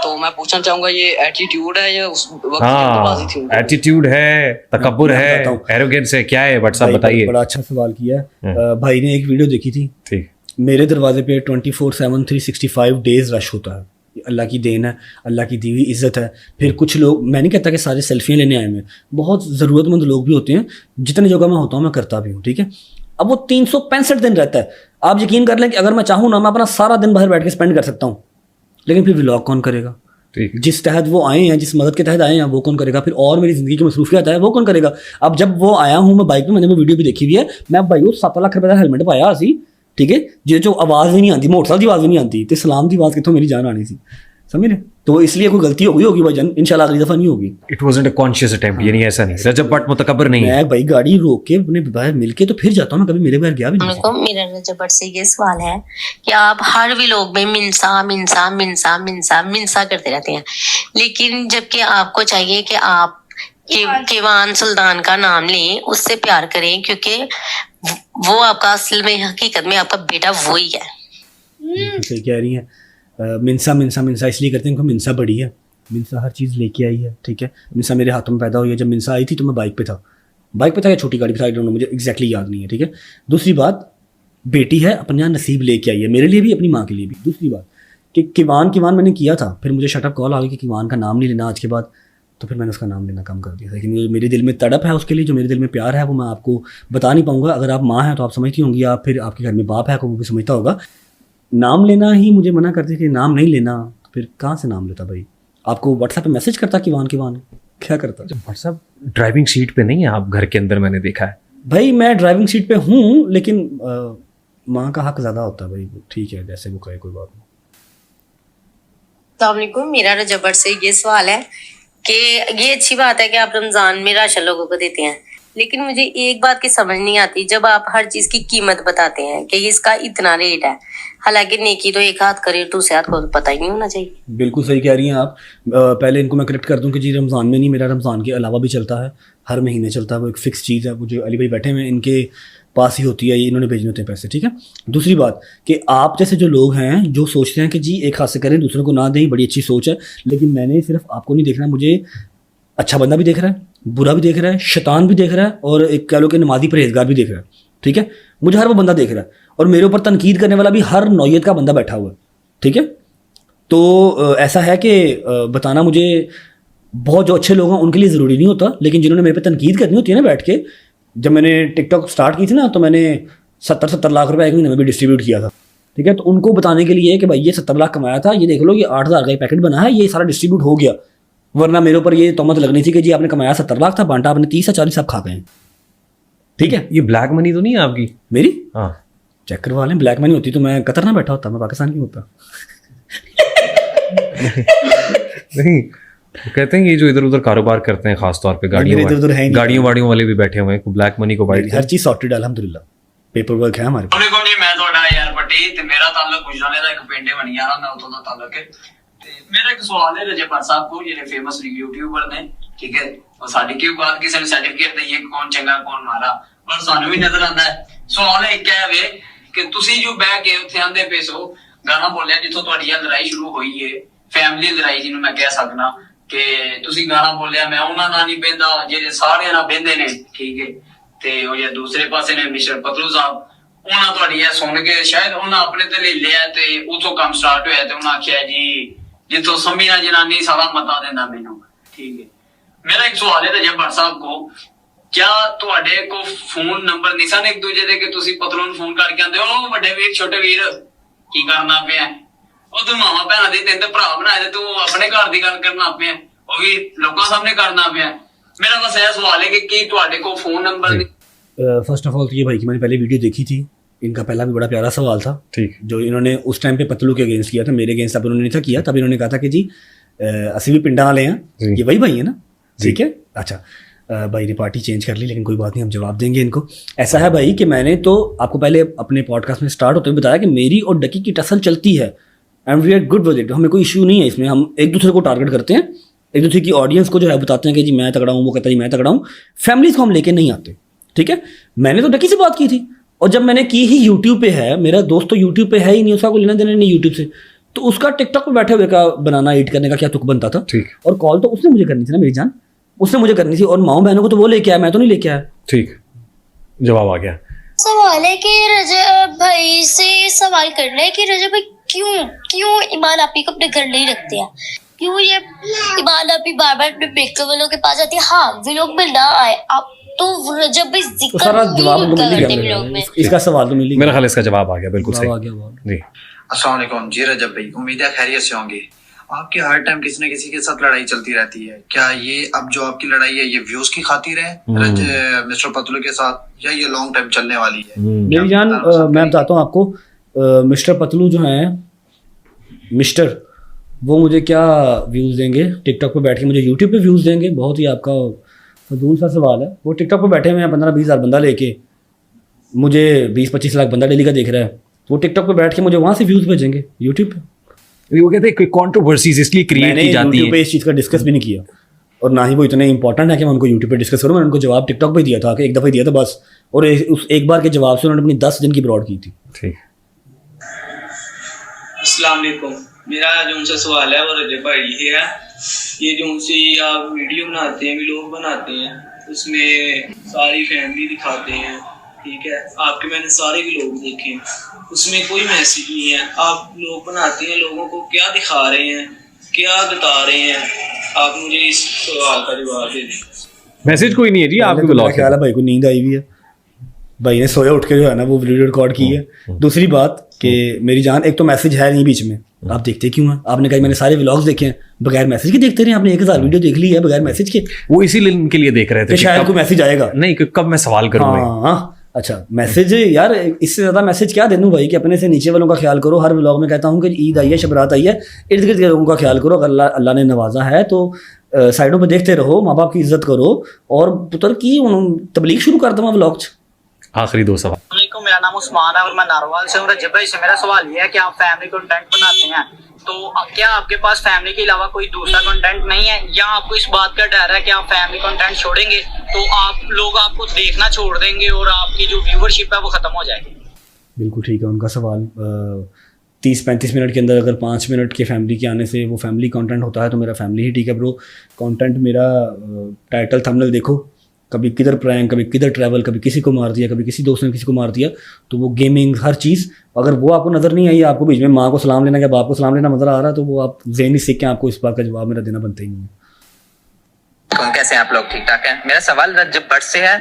तो मैं पूछना चाहूँगा ये एटीट्यूड है या उस वक्त जल्दबाजी थी उनकी? एटीट्यूड है, तकब्बुर है, एरोगेंस है, क्या है? बट साहब बताइए। बड़ा अच्छा सवाल किया है। भाई ने एक वीडियो देखी थी, ठीक, मेरे दरवाजे पे 24/7 365 डेज रश होता है, अल्लाह की देन है, अल्लाह की दी हुई इज़्ज़त है। फिर कुछ लोग, मैं नहीं कहता कि सारे सेल्फियाँ लेने आए हैं, बहुत ज़रूरतमंद लोग भी होते हैं, जितने जगह मैं होता हूँ मैं करता भी हूँ, ठीक है। अब वो 365 दिन रहता है, आप यकीन कर लें कि अगर मैं चाहूँ ना, मैं अपना सारा दिन बाहर बैठ के स्पेंड कर सकता हूँ, लेकिन फिर व्लॉग कौन करेगा? जिस तहत वो आए हैं, जिस मदद के तहत आए हैं, वो कौन करेगा? फिर और मेरी ज़िंदगी की मसरूफियत है, वो कौन करेगा? अब जब वो आया हूँ मैं बाइक में, मैंने वो वीडियो भी देखी हुई है, मैं भाई 7 लाख रुपये का हेलमेट पाया सी, ठीक है, जो आवाज़ ही नहीं आती, मोटरसाइकिल की आवाज़ भी नहीं आती, तो सलाम की आवाज़ कितों मेरी जान आनी सी, समझ रहे? तो इसलिए कोई गलती हो गई होगी भाईजान, इंशाल्लाह अगली दफा नहीं होगी। It wasn't a conscious attempt, यानी ऐसा नहीं रजब भट्ट मुतकब्बर नहीं है। मैं भाई गाड़ी रोक के अपने बाहर मिलके तो फिर जाता हूँ ना, कभी मेरे बाहर गया भी नहीं। को मेरा रजब भट्ट से ये सवाल है कि आप हर व्लॉग में मिंसा मिंसा मिंसा मिंसा मिंसा करते रहते हैं, लेकिन जबकि आपको चाहिए कि आप किवान सुल्तान का नाम लें, उससे प्यार करें, क्योंकि वो आपका असल में हकीकत में आपका बेटा वही है। सही कह रही हैं। मिंसा मिंसा मिंसा इसलिए करते हैं क्योंकि मिंसा बड़ी है, मिंसा हर चीज़ लेके आई है, ठीक है। मिंसा मेरे हाथों में पैदा हुई है। जब मिंसा आई थी तो मैं बाइक पे था या छोटी गाड़ी पे था, आई डोंट नो, मुझे एग्जैक्टली याद नहीं है, ठीक है। दूसरी बात, बेटी है, अपने यहाँ नसीब लेके आई है, मेरे लिए भी अपनी माँ के लिए भी। दूसरी बात कि किवान मैंने किया था, फिर मुझे शटअप कॉल आ गई कि किवान का नाम नहीं लेना आज के बाद, तो फिर मैंने उसका नाम लेना कम कर दिया। लेकिन मेरे दिल में तड़प है उसके लिए, जो मेरे दिल में प्यार है वो मैं आपको बता नहीं पाऊंगा। अगर आप माँ हैं तो आप समझती होंगी, आप फिर आपके घर में बाप है वो भी समझता होगा। नाम लेना ही मुझे मना करते कि नाम नहीं लेना, तो फिर कहाँ से नाम लेता भाई? आपको व्हाट्सएप पे मैसेज करता किवान क्या करता? व्हाट्सएप ड्राइविंग सीट पे नहीं है आप, घर के अंदर मैंने देखा है। भाई मैं ड्राइविंग सीट पे हूँ, लेकिन माँ का हक ज़्यादा होता है भाई। ठीक है, जैसे वो कहे, कोई बात नहीं। अस्सलामुअलैकुम, मेरा रजब भट्ट से ये सवाल है कि ये अच्छी बात है कि आप रमजान में राशन लोगों को देते हैं, लेकिन मुझे एक बात की समझ नहीं आती, जब आप हर चीज की कीमत बताते हैं कि इसका इतना रेट है, हालांकि नेकी तो एक हाथ करे, दूसरे हाथ को तो पता ही नहीं होना चाहिए। बिल्कुल सही कह रही हैं आप। पहले इनको मैं करेक्ट कर दूं कि जी रमज़ान में नहीं, मेरा रमज़ान के अलावा भी चलता है, हर महीने चलता है, वो एक फ़िक्स चीज़ है। वो जो अली भाई बैठे हुए हैं इनके पास ही होती है, इन्होंने भेजने होते हैं पैसे, ठीक है। दूसरी बात कि आप जैसे जो लोग हैं जो सोचते हैं कि जी एक हाथ से करें दूसरों को ना दें, बड़ी अच्छी सोच है, लेकिन मैंने सिर्फ आपको नहीं देखना, मुझे अच्छा बंदा भी देख रहा है, बुरा भी देख रहा है, शैतान भी देख रहा है, और एक कह लो कि नमाजी परहेजगार भी देख रहा है, ठीक है। मुझे हर वो बंदा देख रहा है, और मेरे ऊपर तनकीद करने वाला भी हर नौयत का बंदा बैठा हुआ है, ठीक है। तो ऐसा है कि बताना मुझे बहुत जो अच्छे लोग हैं उनके लिए ज़रूरी नहीं होता, लेकिन जिन्होंने मेरे पे तनकीद करनी होती है ना बैठ के, जब मैंने टिकटॉक स्टार्ट की थी ना, तो मैंने 70 लाख रुपए एक महीने में भी डिस्ट्रीब्यूट किया था, ठीक है। तो उनको बताने के लिए कि भाई ये 70 लाख कमाया था, ये देख लो, ये 8,000 का पैकेट बना है, ये सारा डिस्ट्रीब्यूट हो गया, वरना मेरे ऊपर ये तोहमत लगनी थी कि जी आपने कमाया 70 लाख था, बांटा आपने 30 या 40 सब खा गए हैं, ठीक है। ये ब्लैक मनी तो नहीं है आपकी? मेरी? हाँ, चेक करवा लें। ब्लैक मनी होती तो मैं कतर ना बैठा होता, मैं पाकिस्तान क्यों होता? नहीं, वो कहते हैं ये जो इधर उधर कारोबार करते हैं, खास तौर पे गाड़ियों वाड़ियों वाले भी बैठे हुए हैं, ब्लैक मनी को बाइट हर चीज सॉर्टेड अल्हम्दुलिल्लाह, पेपर वर्क है हमारे पास। वालेकुम जी, मैं ਤੁਹਾਡਾ यार पट्टी ते मेरा ताल्लुक गुजराने ਦਾ ਇੱਕ ਪਿੰਡ ਬਣੀ ਆ ਨਾ, ਮੈਂ ਉਤੋਂ ਦਾ ਤਾल्लुक ਹੈ। ਤੇ ਮੇਰਾ ਇੱਕ ਸਵਾਲ ਹੈ ਰਜਬ ਭੱਟ ਸਾਹਿਬ को, ਜਿਹੜੇ ਫੇਮਸ यूट्यूबर ਨੇ, ठीक है। और साडी की बात ਕਿਸੇ ਨੂੰ ਸਰਟੀਫਿਕੇਟ ਦਈਏ ਕੌਣ ਚੰਗਾ ਕੌਣ ਮਾੜਾ, ਪਰ ਸਾਨੂੰ ਵੀ ਨਜ਼ਰ ਆਉਂਦਾ ਹੈ। ਸਵਾਲ ਇੱਕ ਹੈ ਵੇ ਕਿ ਤੁਸੀਂ ਜੋ ਬਹਿ ਕੇ ਉੱਥੇ ਆਂਦੇ ਪੇਸੋ ਗਾਣਾ ਬੋਲਿਆ, ਜਿੱਥੋਂ ਤੁਹਾਡੀ ਇਹ ਲੜਾਈ ਸ਼ੁਰੂ ਹੋਈ ਹੈ, ਫੈਮਿਲੀ ਲੜਾਈ ਜਿਹਨੂੰ ਮੈਂ ਕਹਿ ਸਕਦਾ, ਕਿ ਤੁਸੀਂ ਗਾਣਾ ਬੋਲਿਆ ਮੈਂ ਉਹਨਾਂ ਨਾਲ ਨਹੀਂ ਬਹਿੰਦਾ ਜਿਹੜੇ ਸਾਰਿਆਂ ਨਾਲ ਬਹਿੰਦੇ ਨੇ, ਠੀਕ ਹੈ। ਤੇ ਉਹ ਜੇ ਦੂਸਰੇ ਪਾਸੇ ਨੇ ਮਿਸਟਰ ਪਤਲੂ ਸਾਹਿਬ, ਉਹਨਾਂ ਤੁਹਾਡੀ ਇਹ ਸੁਣ ਕੇ ਸ਼ਾਇਦ ਉਹਨਾਂ ਆਪਣੇ ਤੇ ਲੈ ਲਿਆ ਤੇ ਉਥੋਂ ਕੰਮ ਸਟਾਰਟ ਹੋਇਆ, ਤੇ ਉਹਨਾਂ ਆਖਿਆ ਜੀ ਜਿੱਥੋਂ ਸਮੀਨਾ ਜਨਾਨੀ ਸਾਰਾ ਮਤਾ ਦਿੰਦਾ ਮੈਨੂੰ, ਠੀਕ ਹੈ। ਮੇਰਾ ਇੱਕ ਸਵਾਲ ਹੈ ਰਜਬ ਭੱਟ ਸਾਹਿਬ को, क्या ਤੁਹਾਡੇ ਕੋ ਫੋਨ ਨੰਬਰ ਨਹੀਂ ਸਨ ਇੱਕ ਦੂਜੇ ਦੇ ਕਿ ਤੁਸੀਂ ਪਤਲੂ ਨੂੰ ਫੋਨ ਕਰਕੇ ਆਂਦੇ ਹੋ ਵੱਡੇ ਵੀਰ ਛੋਟੇ ਵੀਰ ਕੀ ਕਰਨਾ ਪਿਆ, ਉਹ ਤੂੰ ਮਾਮਾ ਭੈਣਾਂ ਦੀ ਤਿੰਨ ਭਰਾ ਬਣਾਏ ਤੇ ਤੂੰ ਆਪਣੇ ਘਰ ਦੀ ਗੱਲ ਕਰਨਾ ਪਿਆ, ਉਹ ਵੀ ਲੋਕਾਂ ਸਾਹਮਣੇ करना ਪਿਆ। मेरा बस यह सवाल है कि ਕੀ ਤੁਹਾਡੇ को phone number? First of all तो ये भाई की मैंने पहले वीडियो देखी थी, इनका पहला भी बड़ा प्यारा सवाल था, ठीक, जो इन्होंने उस टाइम पे पतलू के अगेंस्ट किया था, मेरे अगेंस्ट तब इन्होंने नहीं था किया। तब इन्होंने कहा था कि जी असी भी पिंडा वाले हैं, ये वही भाई है ना, ठीक है। अच्छा, भाई ने पार्टी चेंज कर ली, लेकिन कोई बात नहीं, हम जवाब देंगे इनको। ऐसा है भाई कि मैंने तो आपको पहले अपने पॉडकास्ट में स्टार्ट होते हुए बताया कि मेरी और डकी की टसल चलती है, and we are good with it, हमें कोई इशू नहीं है इसमें। हम एक दूसरे को टारगेट करते हैं, एक दूसरे की ऑडियंस को जो है बताते हैं कि जी मैं तगड़ा हूँ, वो कहता है जी मैं तगड़ा हूँ। फैमिलीज को हम लेके नहीं आते, ठीक है। मैंने तो डकी से बात की थी, और जब मैंने की ही यूट्यूब पे है, मेरा दोस्त तो यूट्यूब पे है ही नहीं, उसका कोई लेना देना नहीं यूट्यूब से, तो उसका टिकटॉक पे बैठे हुए का बनाना एडिट करने का क्या तुक बनता था, ठीक। और कॉल तो उसने मुझे करनी थी ना मेरी जान, उसने मुझे करनी थी, और माओ बहनों को तो वो लेके आया, मैं तो नहीं लेके आया, ठीक। जवाब आ गया। सवाल है कि रजब भाई से सवाल करना है कि रजब भाई क्यों ईमान आपी को अपने घर नहीं रखते हैं, क्यों ये ईमान आपी बार बार अपने मेकअप वालों के पास आती है। हाँ, व्लॉग में ना आए आप तो रजब भाई जिक्र सारा जवाब तो मिल करते गया, व्लॉग में इसका सवाल तो मिल गया, मेरा ख्याल इसका जवाब आ गया, बिल्कुल सही जी। अस्सलाम वालेकुम जी रजब भाई, उम्मीद है खैरियत से होंगे। आपके हर टाइम किसी न किसी के साथ लड़ाई चलती रहती है, क्या ये अब जो आपकी लड़ाई है ये व्यूज की खातिर है मिस्टर पतलू के साथ, या ये लॉन्ग टाइम चलने वाली है? मेरी जान, मैं बताता हूँ आपको, मिस्टर पतलू जो है, मिस्टर वो मुझे क्या व्यूज़ देंगे? टिकटॉक पे बैठ के मुझे यूट्यूब पे व्यूज़ देंगे? बहुत ही आपका फजूल सा सवाल है। वो टिकटॉक पे बैठे हुए हैं 15-20 हज़ार बंदा लेके, मुझे 20-25 लाख बंदा डेली का देख रहा है, वो टिकटॉक पे बैठ के मुझे वहाँ से व्यूज़ भेजेंगे यूट्यूब पे। वो कहते हैं कंट्रोवर्सीज इसलिए क्रिएट की जाती यूट्यूब पे इस चीज़ का डिस्कस भी नहीं किया, और ना ही वो इतने इंपॉर्टेंट है कि मैं उनको यूट्यूब पे डिस्कस करूँ। मैंने उनको जवाब टिकटॉक पे दिया था कि एक दफ़ा दिया था बस, और उस एक बार के जवाब से उन्होंने अपनी 10 दिन की ब्रॉड की थी। ठीक। अस्सलाम वालेकुम। मेरा जो उनसे सवाल है वो रजब भाई ये है, ये जो उनसे आप वीडियो बनाते हैं, व्लॉग बनाते हैं, उसमें सारी फैमिली दिखाते हैं, ठीक है, आपके मैंने सारे व्लॉग देखे, उसमें कोई मैसेज नहीं है। आप लोग बनाते हैं, लोगों को क्या दिखा रहे हैं, क्या बता रहे हैं, आप मुझे इस सवाल का जवाब दे दें। मैसेज कोई नहीं है जी, आपके ब्लॉग ख्याल है भाई को नींद आई हुई है, भाई ने सोया उठ के जो है ना वो वीडियो रिकॉर्ड की है। दूसरी बात कि मेरी जान, एक तो मैसेज है नहीं बीच में, आप देखते क्यों हैं? आपने कहा मैंने सारे व्लॉग्स देखे हैं, बगैर मैसेज के देखते रहे, आपने 1000 वीडियो देख ली है बगैर मैसेज के। वो इसीलिए के लिए देख रहे थे कि शायद कोई मैसेज आएगा, नहीं कि कब मैं सवाल करूंगा। हाँ अच्छा, मैसेज यार, इससे ज़्यादा मैसेज क्या दे दूँ भाई कि अपने से नीचे वालों का ख्याल करो। हर व्लॉग में कहता हूँ कि ईद आई है, शबरात आई है, इर्द गिर्द के लोगों का ख्याल करो। अगर अल्लाह ने नवाजा है तो साइडों पे देखते रहो, माँ बाप की इज्जत करो, और पुत्र की तबलीग शुरू कर दूँगा व्लॉग। आखिरी 2 सवाल। मेरा नाम उस्मान है और मैं नारोवाल से हूँ। रजब भाई से मेरा सवाल ये है कि आप फैमिली कंटेंट बनाते हैं, तो क्या आपके पास फैमिली के अलावा कोई दूसरा कंटेंट नहीं है, या आपको इस बात का डर है कि आप फैमिली कंटेंट छोड़ेंगे तो आप लोग आपको देखना छोड़ देंगे और आपकी जो व्यूवरशिप है वो खत्म हो जाएगी? बिल्कुल ठीक है उनका सवाल। 30-35 मिनट के अंदर अगर 5 मिनट के फैमिली के आने से वो फैमिली कंटेंट होता है तो मेरा फैमिली ही ठीक है ब्रो। कंटेंट मेरा टाइटल थंबनेल देखो, कभी किधर प्रैंक, कभी किधर ट्रैवल, कभी किसी को मार दिया, कभी किसी दोस्त ने किसी को मार दिया, तो वो गेमिंग हर चीज़ अगर वो आपको नज़र नहीं आई, आपको बीच में माँ को सलाम लेना या बाप को सलाम लेना नजर आ रहा है, तो वो आप ज़हनी सीख के आपको इस बात का जवाब मेरा देना बनता ही नहीं है। कैसे हैं आप लोग? ठीक ठाक हैं। मेरा सवाल रजब भट्ट से है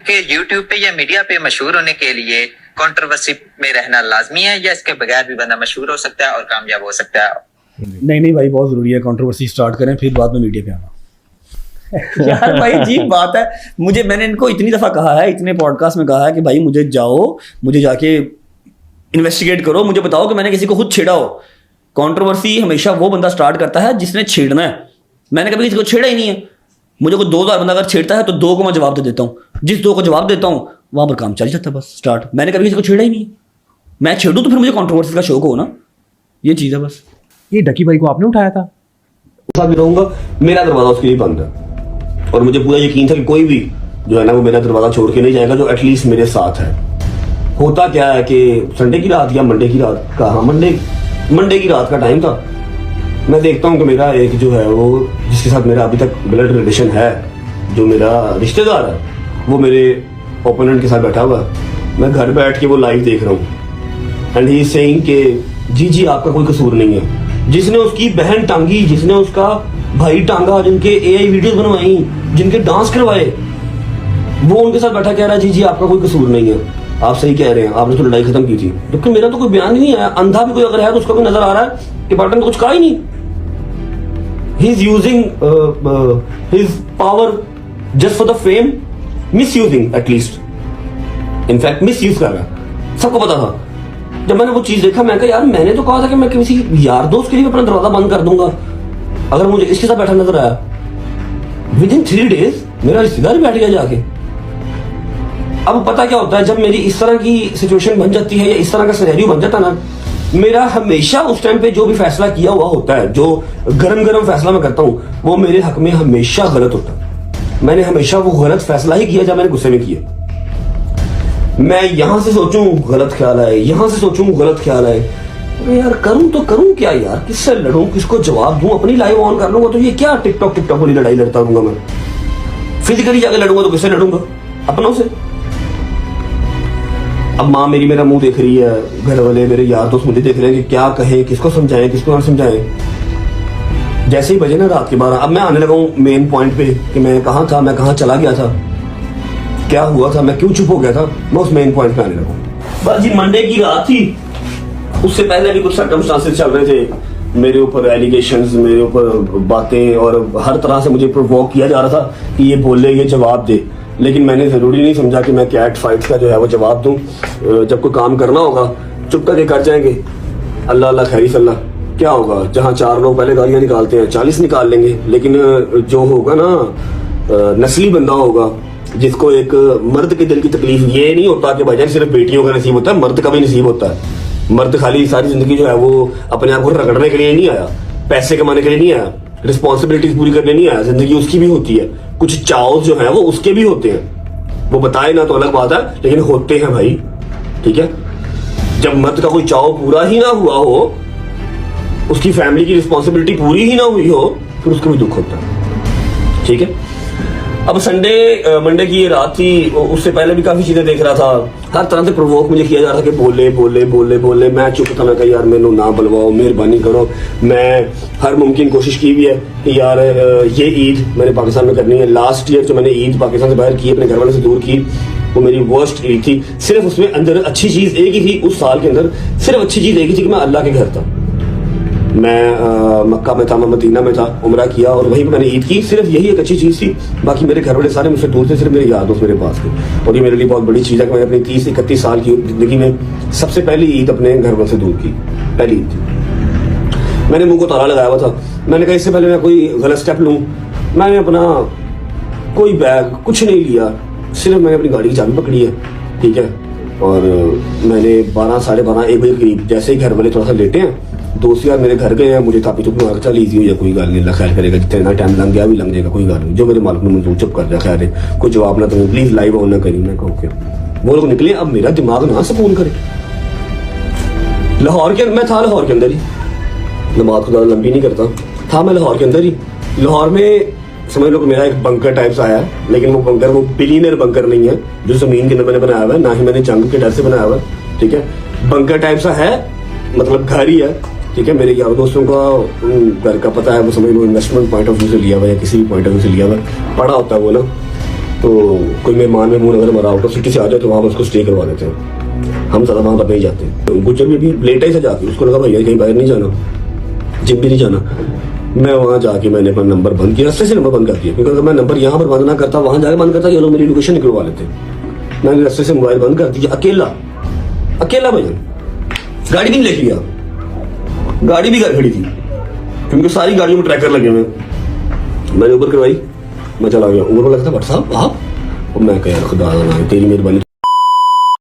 कि यूट्यूब पे या मीडिया पे मशहूर होने के लिए कंट्रोवर्सी में रहना लाजमी है, या इसके बगैर भी बंदा मशहूर हो सकता है और कामयाब हो सकता है? नहीं भाई, बहुत ज़रूरी है कंट्रोवर्सी स्टार्ट करें, फिर बाद में मीडिया पे आना। यार भाई अजीब बात है, मैंने इनको इतनी दफ़ा कहा है, इतने पॉडकास्ट में कहा है कि भाई मुझे जाके इन्वेस्टिगेट करो, मुझे बताओ कि मैंने किसी को खुद छेड़ा हो। कंट्रोवर्सी हमेशा वो बंदा स्टार्ट करता है जिसने छेड़ना है। मैंने कभी किसी को छेड़ा ही नहीं है। मुझे कोई 2000 बंदा अगर छेड़ता है तो 2 को मैं जवाब दे देता हूँ, जिस 2 को जवाब देता हूँ वहाँ पर काम चल जाता है, बस स्टार्ट। मैंने कभी किसी को छेड़ा ही नहीं है। मैं छेड़ूँ तो फिर मुझे कंट्रोवर्सी का शौक हो ना, ये चीज़ है बस। ये डकी भाई को आपने उठाया था? भी रहूँगा, मेरा दरवाजा उसके लिए बंद है, और मुझे पूरा यकीन था कि कोई भी जो है ना वो मेरा दरवाजा छोड़ के नहीं जाएगा जो एटलीस्ट मेरे साथ है। होता क्या है कि संडे की रात या मंडे की रात का, हाँ मंडे की रात का टाइम था, मैं देखता हूँ कि मेरा एक जो है वो जिसके साथ मेरा अभी तक ब्लड रिलेशन है, जो मेरा रिश्तेदार है, वो मेरे ओपोनेंट के साथ बैठा हुआ है। मैं घर बैठ के वो लाइव देख रहा हूँ, एंड ही इज सेइंग कि जी आपका कोई कसूर नहीं है। जिसने उसकी बहन टांगी, जिसने उसका भाई टांगा, जिनके AI वीडियोस बनवाई, जिनके डांस करवाए, वो उनके साथ बैठा कह रहा है जी आपका कोई कसूर नहीं है, आप सही कह रहे हैं, आपने तो लड़ाई खत्म की थी। लेकिन मेरा तो कोई बयान ही नहीं है। अंधा भी कोई अगर है तो उसका भी नजर आ रहा है कि पार्टनर ने कुछ कहा ही नहीं। He is using his power just for the fame, miss using at least, in fact miss use कर रहा है। सबको पता था। जब मैंने वो चीज देखा मैं कहा यार मैंने तो कहा था कि मैं किसी यार दोस्त के लिए अपना दरवाजा बंद कर दूंगा, अगर मुझे इसके साथ बैठा नजर आया। विद इन 3 डेज मेरा रिश्तेदार बैठ गया जाके। अब पता क्या होता है, जब मेरी इस तरह की सिचुएशन बन जाती है या इस तरह का सिनेरियो बन जाता ना, मेरा हमेशा उस टाइम पे जो भी फैसला किया हुआ होता है, जो गरम फैसला मैं करता हूँ, वो मेरे हक में हमेशा गलत होता है। मैंने हमेशा वो गलत फैसला ही किया जब मैंने गुस्से में किया। मैं यहां से सोचूं गलत ख्याल आए, यहां से सोचूं गलत ख्याल आए, यार करूं तो करूं क्या यार, किससे लड़ूं, किसको जवाब दूं? अपनी लाइव ऑन कर लूंगा तो ये क्या टिकटॉक वाली लड़ाई लड़ता रहूंगा मैं। फिजिकली जाके लड़ूंगा तो किससे लड़ूंगा? अपनों से। अब माँ मेरी मेरा मुंह देख रही है, घर वाले मेरे यार दोस्त मुझे देख रहे हैं कि क्या कहें, किसको समझाएं, किसको ना समझाएं। जैसे ही बजे ना रात के 12, अब मैं आने लगा हूँ मेन पॉइंट पे कि मैं कहाँ था, मैं कहाँ चला गया था, क्या हुआ था, मैं क्यों चुप हो गया था, मैं उस मेन पॉइंट पे आने लगा हूँ। बस जी मंडे की रात थी, उससे पहले भी कुछ सर्कमस्टांसेस चल रहे थे, मेरे ऊपर एलिगेशंस, मेरे ऊपर बातें, और हर तरह से मुझे प्रोवोक किया जा रहा था कि ये बोले, ये जवाब दे। लेकिन मैंने ज़रूरी नहीं समझा कि मैं कैट फाइट्स का जो है वो जवाब दूं। जब कोई काम करना होगा चुप करके कर जाएंगे, अल्लाह अल्लाह खैरी सल्ला, क्या होगा, जहाँ 4 लोग पहले गालियां निकालते हैं 40 निकाल लेंगे, लेकिन जो होगा ना नस्ली बंदा होगा जिसको एक मर्द के दिल की तकलीफ, ये नहीं होता कि भाईजान सिर्फ बेटियों का नसीब होता है, मर्द का भी नसीब होता है। मर्द खाली सारी जिंदगी जो है वो अपने आप को रगड़ने के लिए नहीं आया, पैसे कमाने के लिए नहीं आया, रिस्पॉन्सिबिलिटीज पूरी करने नहीं आया। जिंदगी उसकी भी होती है, कुछ चाव जो है वो उसके भी होते हैं, वो बताए ना तो अलग बात है, लेकिन होते हैं भाई, ठीक है। जब मर्द का कोई चाव पूरा ही ना हुआ हो, उसकी फैमिली की रिस्पॉन्सिबिलिटी पूरी ही ना हुई हो, फिर उसको भी दुख होता है, ठीक है। अब मंडे की ये रात थी, उससे पहले भी काफी चीजें देख रहा था, हर तरह से प्रोवोक मुझे किया जा रहा था कि बोले बोले बोले बोले। मैं चुप था, मैं कहा यार मैंने ना बुलवाओ, मेहरबानी करो। मैं हर मुमकिन कोशिश की भी है कि यार ये ईद मैंने पाकिस्तान में करनी है। लास्ट ईयर जो मैंने ईद पाकिस्तान से बाहर की, अपने घर वाले से दूर की, वो मेरी वर्स्ट ईद थी। सिर्फ उसमें अंदर अच्छी चीज एक ही थी, उस साल के अंदर सिर्फ अच्छी चीज एक ही थी कि मैं अल्लाह के घर था, मैं मक्का में था, मैं मदीना में था, उम्रा किया और वहीं पर मैंने ईद की। सिर्फ यही एक अच्छी चीज थी, बाकी मेरे घर वाले सारे मुझसे दूर थे, सिर्फ मेरे यार दोस्त मेरे पास थे। और ये मेरे लिए बहुत बड़ी चीज है कि मैंने अपनी 30-31 साल की जिंदगी में सबसे पहली ईद अपने घर वालों से दूर की, पहली ईद थी। मैंने मुंह को ताला लगाया हुआ था, मैंने कहा इससे पहले मैं कोई गलत स्टेप लूं, मैंने अपना कोई बैग कुछ नहीं लिया, सिर्फ मैंने अपनी गाड़ी की चाबी पकड़ी है, ठीक है। और मैंने 12, साढ़े 12, 1 बजे करीब जैसे ही घर वाले थोड़ा सा लेटे हैं, दोस्त यार मेरे घर गए हैं, मुझे तापी चुप मार चल ईजी हो जाए, कोई गल नहीं, अल्लाह खैर करेगा, जितना टाइम लग गया भी लग जाएगा, कोई गल नहीं, जो मेरे मालिक ने मंजूर, चुप कर जा, खैर है, कोई जवाब ना तुम्हें, प्लीज लाइव ऑन ना करी। मैं कहूँ वो लोग निकले, अब मेरा दिमाग ना सुकून करे। लाहौर के, मैं था लाहौर के अंदर ही, नमाज को ज्यादा लंबी नहीं करता था, मैं लाहौर के अंदर ही। लाहौर में समझ लो कि मेरा एक बंकर टाइप सा आया, लेकिन वो बंकर वो बिलियनर बंकर नहीं है जो जमीन के अंदर मैंने बनाया हुआ है, ना ही मैंने जंग के डर से बनाया हुआ है, ठीक है। बंकर टाइप सा है, मतलब घर ही है, ठीक है। मेरे यार दोस्तों का घर का पता है, वो समझ लो इन्वेस्टमेंट पॉइंट ऑफ व्यू से लिया हुआ है, किसी भी पॉइंट ऑफ व्यू से लिया हुआ है, पड़ा होता है वो ना। तो कोई मेहमान में मुंह अगर हमारा आउट ऑफ सिटी से आ जाए तो वहाँ पर उसको स्टे करवा देते हैं, हम ज़्यादा वहाँ पर नहीं जाते। तो गुजर भी लेट ही से जाके उसको लगा भैया कहीं बाहर नहीं जाना, जिम भी नहीं जाना। मैं वहाँ जाके मैंने अपना नंबर बंद किया, रस्ते से नंबर बंद कर दिया, क्योंकि अगर मैं नंबर यहाँ पर बंद ना करता, वहाँ जाके बंद करता, ये लोग मेरी लोकेशन निकलवा लेते। मैंने रस्ते से मोबाइल बंद कर दिया, अकेला भैया, गाड़ी भी लेके गया, गाड़ी भी घर खड़ी थी क्योंकि सारी गाड़ियों में ट्रैकर लगे हुए। मैंने ऊबर करवाई, मैं चला गया। ऊबर वाला कहता भट्ट साहब आप, और मैं कह यार खुदा तेरी मेहरबानी।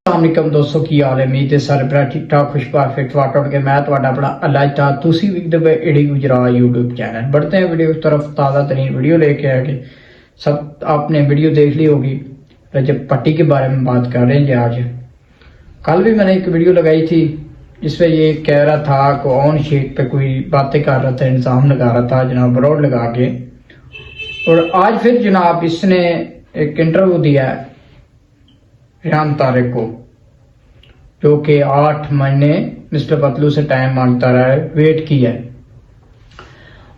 अस्सलाम दोस्तों की हाल है, उम्मीद है सारे भरा ठीक ठाक खुश परफेक्ट वाट उठ के मैं ਤੁਹਾਡਾ अपना अल्लाह ता तुसी भी दबे एडी गुजरा यूट्यूब चैनल। बढ़ते हैं वीडियो की तरफ, ताज़ा तरीन वीडियो लेके आके। सब आपने वीडियो देख ली होगी, रजब पट्टी के बारे में बात कर रहे हैं जी आज। कल भी मैंने एक वीडियो लगाई थी, इसमें ये कह रहा था कि ऑन शीट पे कोई बातें कर रहा था, इंजाम लगा रहा था जनाब ब्रॉड लगा के। और आज फिर जनाब इसने एक इंटरव्यू दिया है रेहान तारिक को, जो कि 8 महीने मिस्टर पतलू से टाइम मांगता रहा है, वेट किया है।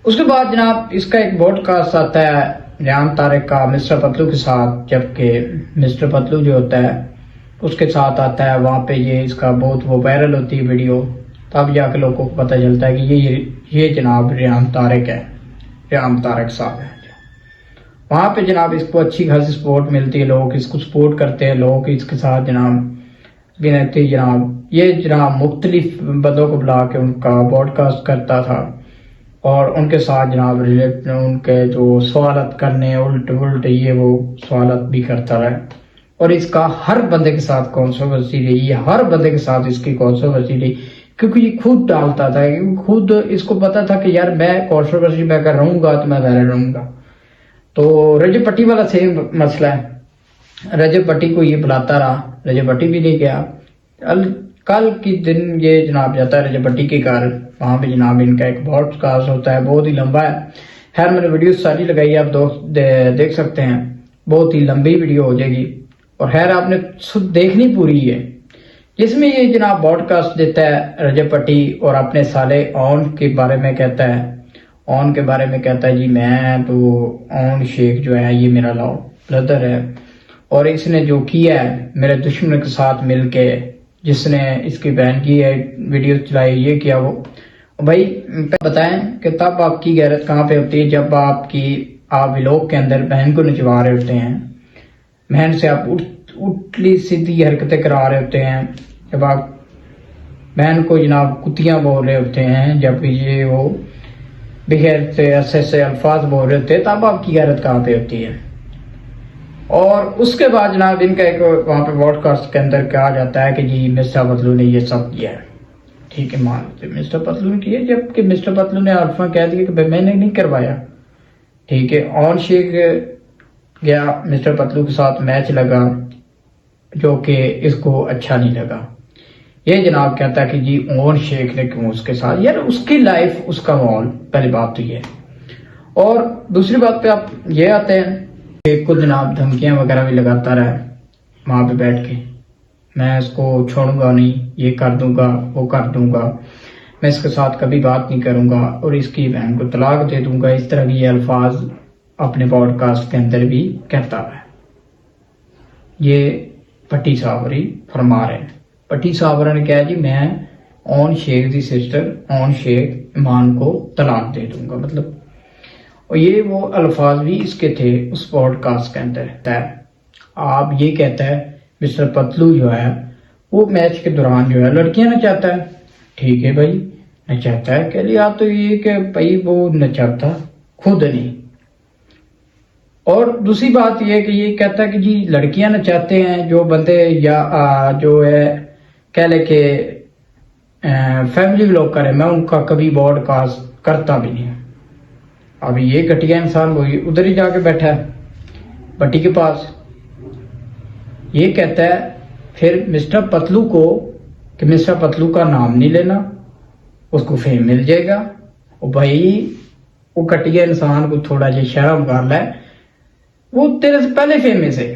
उसके बाद जनाब इसका एक पॉडकास्ट आता है रेहान तारिक का मिस्टर पतलू के साथ, जबकि मिस्टर पतलू जो होता है उसके साथ आता है। वहाँ पे ये इसका बहुत वो वायरल होती है वीडियो, तब जाके लोगों को पता चलता है कि ये जनाब रेहान तारिक है, रेहान तारिक साहब है। वहाँ पे जनाब इसको अच्छी खासी सपोर्ट मिलती है, लोग इसको सपोर्ट करते हैं, लोग इसके साथ जनाब गिनती जनाब ये जनाब मुख्तलिफ बंदों को बुला के उनका पॉडकास्ट करता था और उनके साथ जनाब उनके जो सवालत करने उल्टे ये वो सवालत भी करता रहा। और इसका हर बंदे के साथ कॉन्ट्रोवर्सी रही है, हर बंदे के साथ इसकी कॉन्ट्रोवर्सी रही, क्योंकि ये खुद डालता था, खुद इसको पता था कि यार मैं कॉन्ट्रोवर्सी में अगर रहूंगा तो मैं वायरल रहूंगा। तो रजब पट्टी वाला सेम मसला है, रजब पट्टी को ये बुलाता रहा, रजब पट्टी भी नहीं गया। कल के दिन ये जनाब जाता है रजब पट्टी के घर, वहां पे जनाब इनका एक पॉडकास्ट होता है, बहुत ही लंबा है। खैर मैंने वीडियो सारी लगाई है, आप दोस्त देख सकते हैं, बहुत ही लंबी वीडियो हो जाएगी और खैर आपने देखनी पूरी है। जिसमें ये जनाब पॉडकास्ट देता है रजब पट्टी और अपने साले ऑन के बारे में कहता है, ऑन के बारे में कहता है जी मैं तो ऑन शेख जो है ये मेरा लॉ ब्रदर है और इसने जो किया है मेरे दुश्मन के साथ मिलके, जिसने इसकी बहन की है वीडियो चलाई, ये किया वो। भाई बताएं कि तब आपकी गैरत कहाँ पे होती है, जब आप व्लॉग के अंदर बहन को नचवा रहे होते हैं, बहन से आप उठली सीधी हरकतें करा रहे होते हैं, जब आप बहन को जनाब कुतियां बोल रहे होते हैं, जब ये वो बगैर से ऐसे अल्फाज बोल रहे होते हैं, तब आपकी गैरत कहाँ पे होती है। और उसके बाद जनाब इनका एक वहाँ पे पॉडकास्ट के अंदर कहा जाता है कि जी मिस्टर पतलू ने ये सब किया है। ठीक है, मान लेते मिस्टर पतलू ने किया, जबकि मिस्टर पतलू ने अल्फा कह दिया कि भाई मैंने नहीं करवाया। ठीक है, ऑन शेख गया मिस्टर पतलू के साथ मैच लगा जो कि इसको अच्छा नहीं लगा। ये जनाब कहता है कि जी ऑन शेख ने क्यों उसके साथ, यार उसकी लाइफ उसका माहौल, पहली बात तो ये। और दूसरी बात पे आप ये आते हैं कि कुछ जनाब धमकियां वगैरह भी लगाता रहा वहां पे बैठ के, मैं इसको छोड़ूंगा नहीं, ये कर दूंगा, वो कर दूंगा, मैं इसके साथ कभी बात नहीं करूंगा और इसकी बहन को तलाक दे दूंगा। इस तरह की ये अल्फाज अपने पॉडकास्ट के अंदर भी कहता है। ये भट्टी सावरी फरमा रहे हैं। भट्टी सावरा ने कहा जी मैं ऑन शेख की सिस्टर ऑन शेख ईमान को तलाक दे दूंगा, मतलब, और ये वो अल्फाज भी इसके थे उस पॉडकास्ट के अंदर। आप ये कहता है मिस्टर पतलू जो है वो मैच के दौरान जो है लड़कियां नचाता है। ठीक है भाई, नचाता है, कह लिया तो ये कि भाई वो नचाता खुद नहीं। और दूसरी बात ये कि ये कहता है कि जी लड़कियां नचाते हैं जो बंदे, या जो है कह ले के फैमिली व्लॉगर है, मैं उनका कभी पॉडकास्ट करता भी नहीं। अभी ये घटिया इंसान वही उधर ही जाके बैठा है भट्टी के पास। ये कहता है फिर मिस्टर पतलू को कि मिस्टर पतलू का नाम नहीं लेना, उसको फेम मिल जाएगा। और भाई वो घटिया इंसान को थोड़ा जी शर्म कर ले, वो तेरे से पहले फेमस है।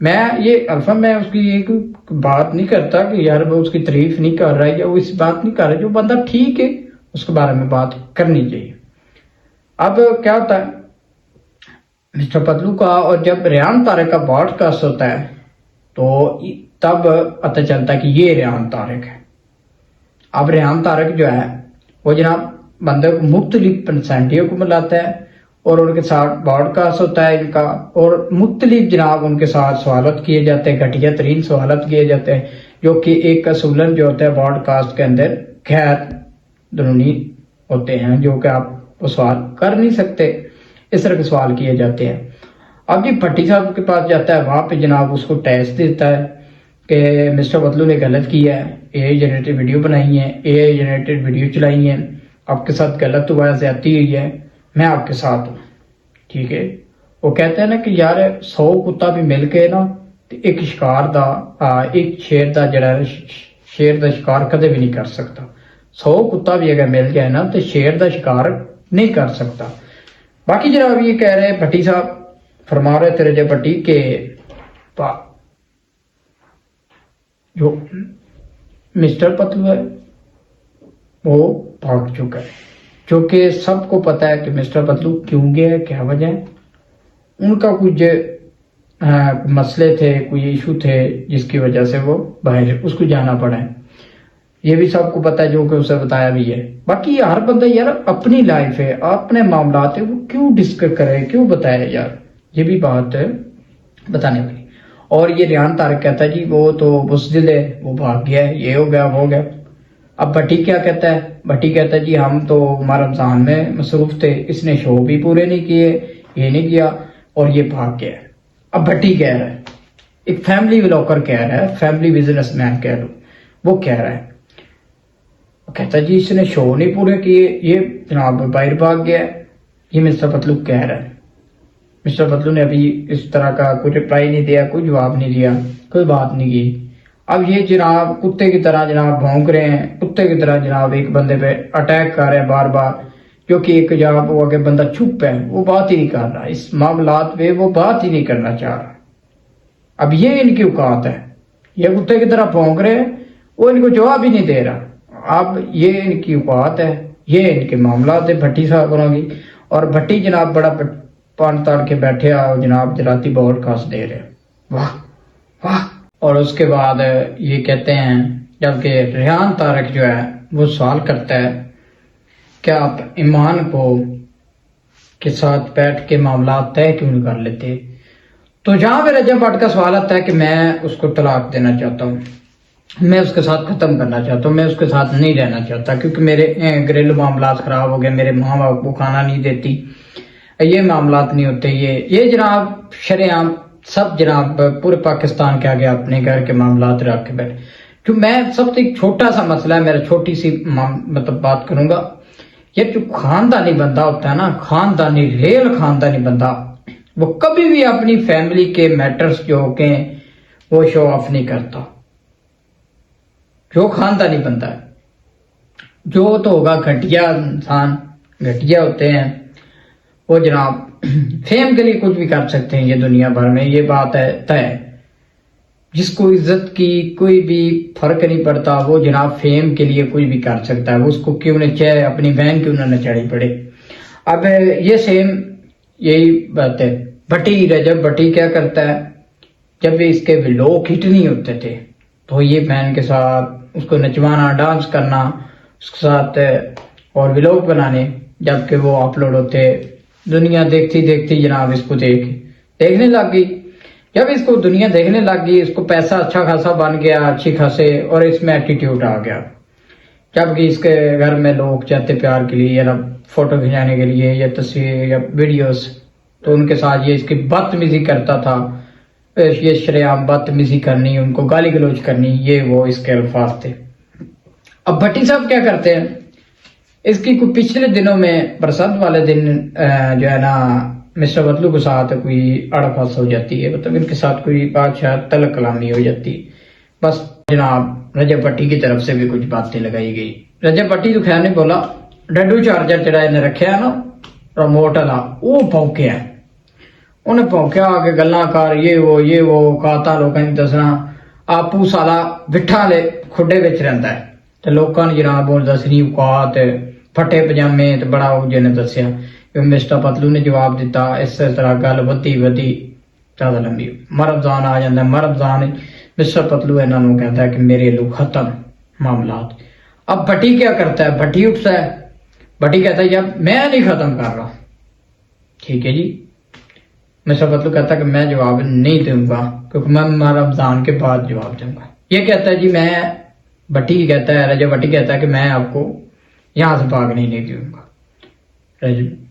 मैं ये अल्फा मैं उसकी एक बात नहीं करता कि यार वो उसकी तारीफ नहीं कर रहा है या वो इस बात नहीं कर रहा, जो बंदा ठीक है उसके बारे में बात करनी चाहिए। अब क्या होता है मिस्टर पतलू का, और जब रेहान तारक का पॉडकास्ट होता है तो तब पता चलता है कि ये रेहान तारक है। अब रेहान तारक जो है वो जनाब बंदे को मुख्तलिफ पर्सनैलिटियों को मिलाता है और उनके साथ पॉडकास्ट होता है इनका, और मुख्तलिफ जनाब उनके साथ सवालत किए जाते हैं, घटिया तरीन सवालत किए जाते हैं, जो कि एक असूलन जो होता है पॉडकास्ट के अंदर गैर कानूनी होते हैं, जो कि आप वो सवाल कर नहीं सकते, इस तरह के सवाल किए जाते हैं। अब जी भट्टी साहब के पास जाता है, वहां पे जनाब उसको टेस्ट देता है कि मिस्टर पतलू ने गलत किया है, एआई जनरेटेड वीडियो बनाई है, एआई जनरेटेड वीडियो चलाई है, आपके साथ गलत हुआ है, ज्यादती हुई है, मैं आपके साथ हूँ। ठीक है, वो कहते हैं ना कि यार 100 कुत्ता भी मिल के ना एक शिकार दा एक शेर दा जड़ा शेर दा शिकार कदे भी नहीं कर सकता। 100 कुत्ता भी अगर मिल जाए ना तो शेर दा शिकार नहीं कर सकता। बाकी जनाब ये कह रहे भट्टी साहब फरमा रहे थे रजे भट्टी के जो मिस्टर पतलू है वो भाग चुका है, जो कि सबको पता है कि मिस्टर पतलू क्यों गया है, क्या वजह है। उनका कुछ मसले थे, कोई इशू थे जिसकी वजह से वो बाहर उसको जाना पड़ा है, ये भी सबको पता है, जो कि उसे बताया भी है। बाकी हर बंदा यार अपनी लाइफ है, अपने मामला है, वो क्यों डिस्कस करे, क्यों बताए यार, ये भी बात है बताने वाली। और ये रेहान तारक कहता है जी वो तो बुज़दिल है, वो भाग गया है, ये हो गया वो हो गया। अब भट्टी क्या कहता है, भट्टी कहता है जी हम तो हमारा रमजान में मसरूफ थे, इसने शो भी पूरे नहीं किए, ये नहीं किया और ये भाग गया। अब भट्टी कह रहा है, एक फैमिली व्लॉगर कह रहा है, फैमिली बिजनेसमैन कह लो, वो कह रहा है, कहता जी इसने शो नहीं पूरे किए, ये जनाब बाहर भाग गया। ये मिस्टर पतलू कह रहा है। मिस्टर पतलू ने अभी इस तरह का कोई रिप्लाई नहीं दिया, कोई जवाब नहीं दिया, कोई बात नहीं की। अब ये जनाब कुत्ते की तरह जनाब भौंक रहे हैं, कुत्ते की तरह जनाब एक बंदे पे अटैक कर रहे हैं बार बार, जो कि एक जनाब वो अगर बंदा चुप है वो बात ही नहीं कर रहा, इस मामलात पे वो बात ही नहीं करना चाह रहा। अब ये इनकी औकात है, ये कुत्ते की तरह भौंक रहे हैं, वो इनको जवाब ही नहीं दे रहा। अब ये इनकी औकात है, ये इनके मामलात है भट्टी साहब की। और भट्टी जनाब बड़ा पान ताड़ के बैठे और जनाब जराती पॉडकास्ट दे रहे, वाह वाह। और उसके बाद ये कहते हैं, जबकि रेहान तारक जो है वो सवाल करता है क्या आप ईमान को के साथ बैठ के मामला तय क्यों नहीं कर लेते। तो जहां पे रजब भट्ट का सवाल आता है कि मैं उसको तलाक देना चाहता हूँ, मैं उसके साथ खत्म करना चाहता हूँ, मैं उसके साथ नहीं रहना चाहता, क्योंकि मेरे घरेलू मामला खराब हो गए, मेरे माँ बाप को खाना नहीं देती, ये मामलात नहीं होते। ये जनाब शरेआम सब जनाब पूरे पाकिस्तान के आगे अपने घर के मामलात रख के बैठे। जो मैं सबसे एक छोटा सा मसला है, मेरा छोटी सी मतलब बात करूंगा, ये जो खानदानी बंदा होता है ना, खानदानी रेल खानदानी बंदा, वो कभी भी अपनी फैमिली के मैटर्स जो होते हैं वो शो ऑफ नहीं करता। जो खानदानी बंदा है, जो तो होगा घटिया इंसान, घटिया होते हैं वो जनाब फेम के लिए कुछ भी कर सकते हैं ये दुनिया भर में, ये बात है तय। जिसको इज्जत की कोई भी फर्क नहीं पड़ता, वो जनाब फेम के लिए कुछ भी कर सकता है, वो उसको क्यों न चाहे अपनी बहन क्यों न चढ़ी पड़े। अब ये सेम यही बात है, भट्टी रजब भट्टी क्या करता है, जब भी इसके व्लॉग हिट नहीं होते थे तो ये बहन के साथ उसको नचवाना, डांस करना उसके साथ और व्लॉग बनाने, जबकि वो अपलोड होते, दुनिया देखती देखती जनाब इसको देखने लग गई। जब इसको दुनिया देखने लग गई, इसको पैसा अच्छा खासा बन गया, अच्छी खासे, और इसमें एटीट्यूड आ गया। जबकि इसके घर में लोग चाहते प्यार के लिए या फोटो खिंचाने के लिए या तस्वीर या वीडियोस, तो उनके साथ ये इसकी बदतमीजी करता था, ये शरेआम बदतमीजी करनी, उनको गाली गलौज करनी, ये वो इसके अल्फाज थे। अब भट्टी साहब क्या करते हैं, इसकी कुछ पिछले दिनों में बरसात वाले दिन जो है ना मिस्टर बतलू के साथ कोई अड़फस हो जाती है, मतलब इनके साथ कोई बादशाह तलक कलामी हो जाती, बस जनाब रजब भट्टी की तरफ से भी कुछ बातें लगाई गई। रजब भट्टी तो खैर नहीं बोला, डड्डू चार्जर जरा इन्हें रखे है ना रिमोट वाला, वो भौंके है, उन्हें भौंकिया आके गल्ला कर, ये वो कहता लोगों ने दसना, आपू साला बिठा ले खुडे विच रहिंदा है, तो लोगों ने जनाब बोल दसनी औकात, फटे पजामे, तो बड़ा जिन्हें दसिया। मिस्टर पतलू ने जवाब दिता, इस तरह गल वधी ज्यादा लंबी, मरबजान आ जाता है, मरबजान मिस्टर पतलू इन्होंने कहता है कि मेरे लो खत्म मामलात। अब भट्टी क्या करता है, भट्टी उठता है, भट्टी कहता है यार मैं नहीं खत्म कर रहा, ठीक है जी। मिस्टर पतलू कहता है कि मैं जवाब नहीं दूंगा, क्योंकि मैं मरबजान के बाद जवाब दूंगा। ये कहता है जी मैं, भट्टी कहता है, रजब भट्टी कहता है कि मैं आपको यहां से भागने नहीं दूंगा। रजब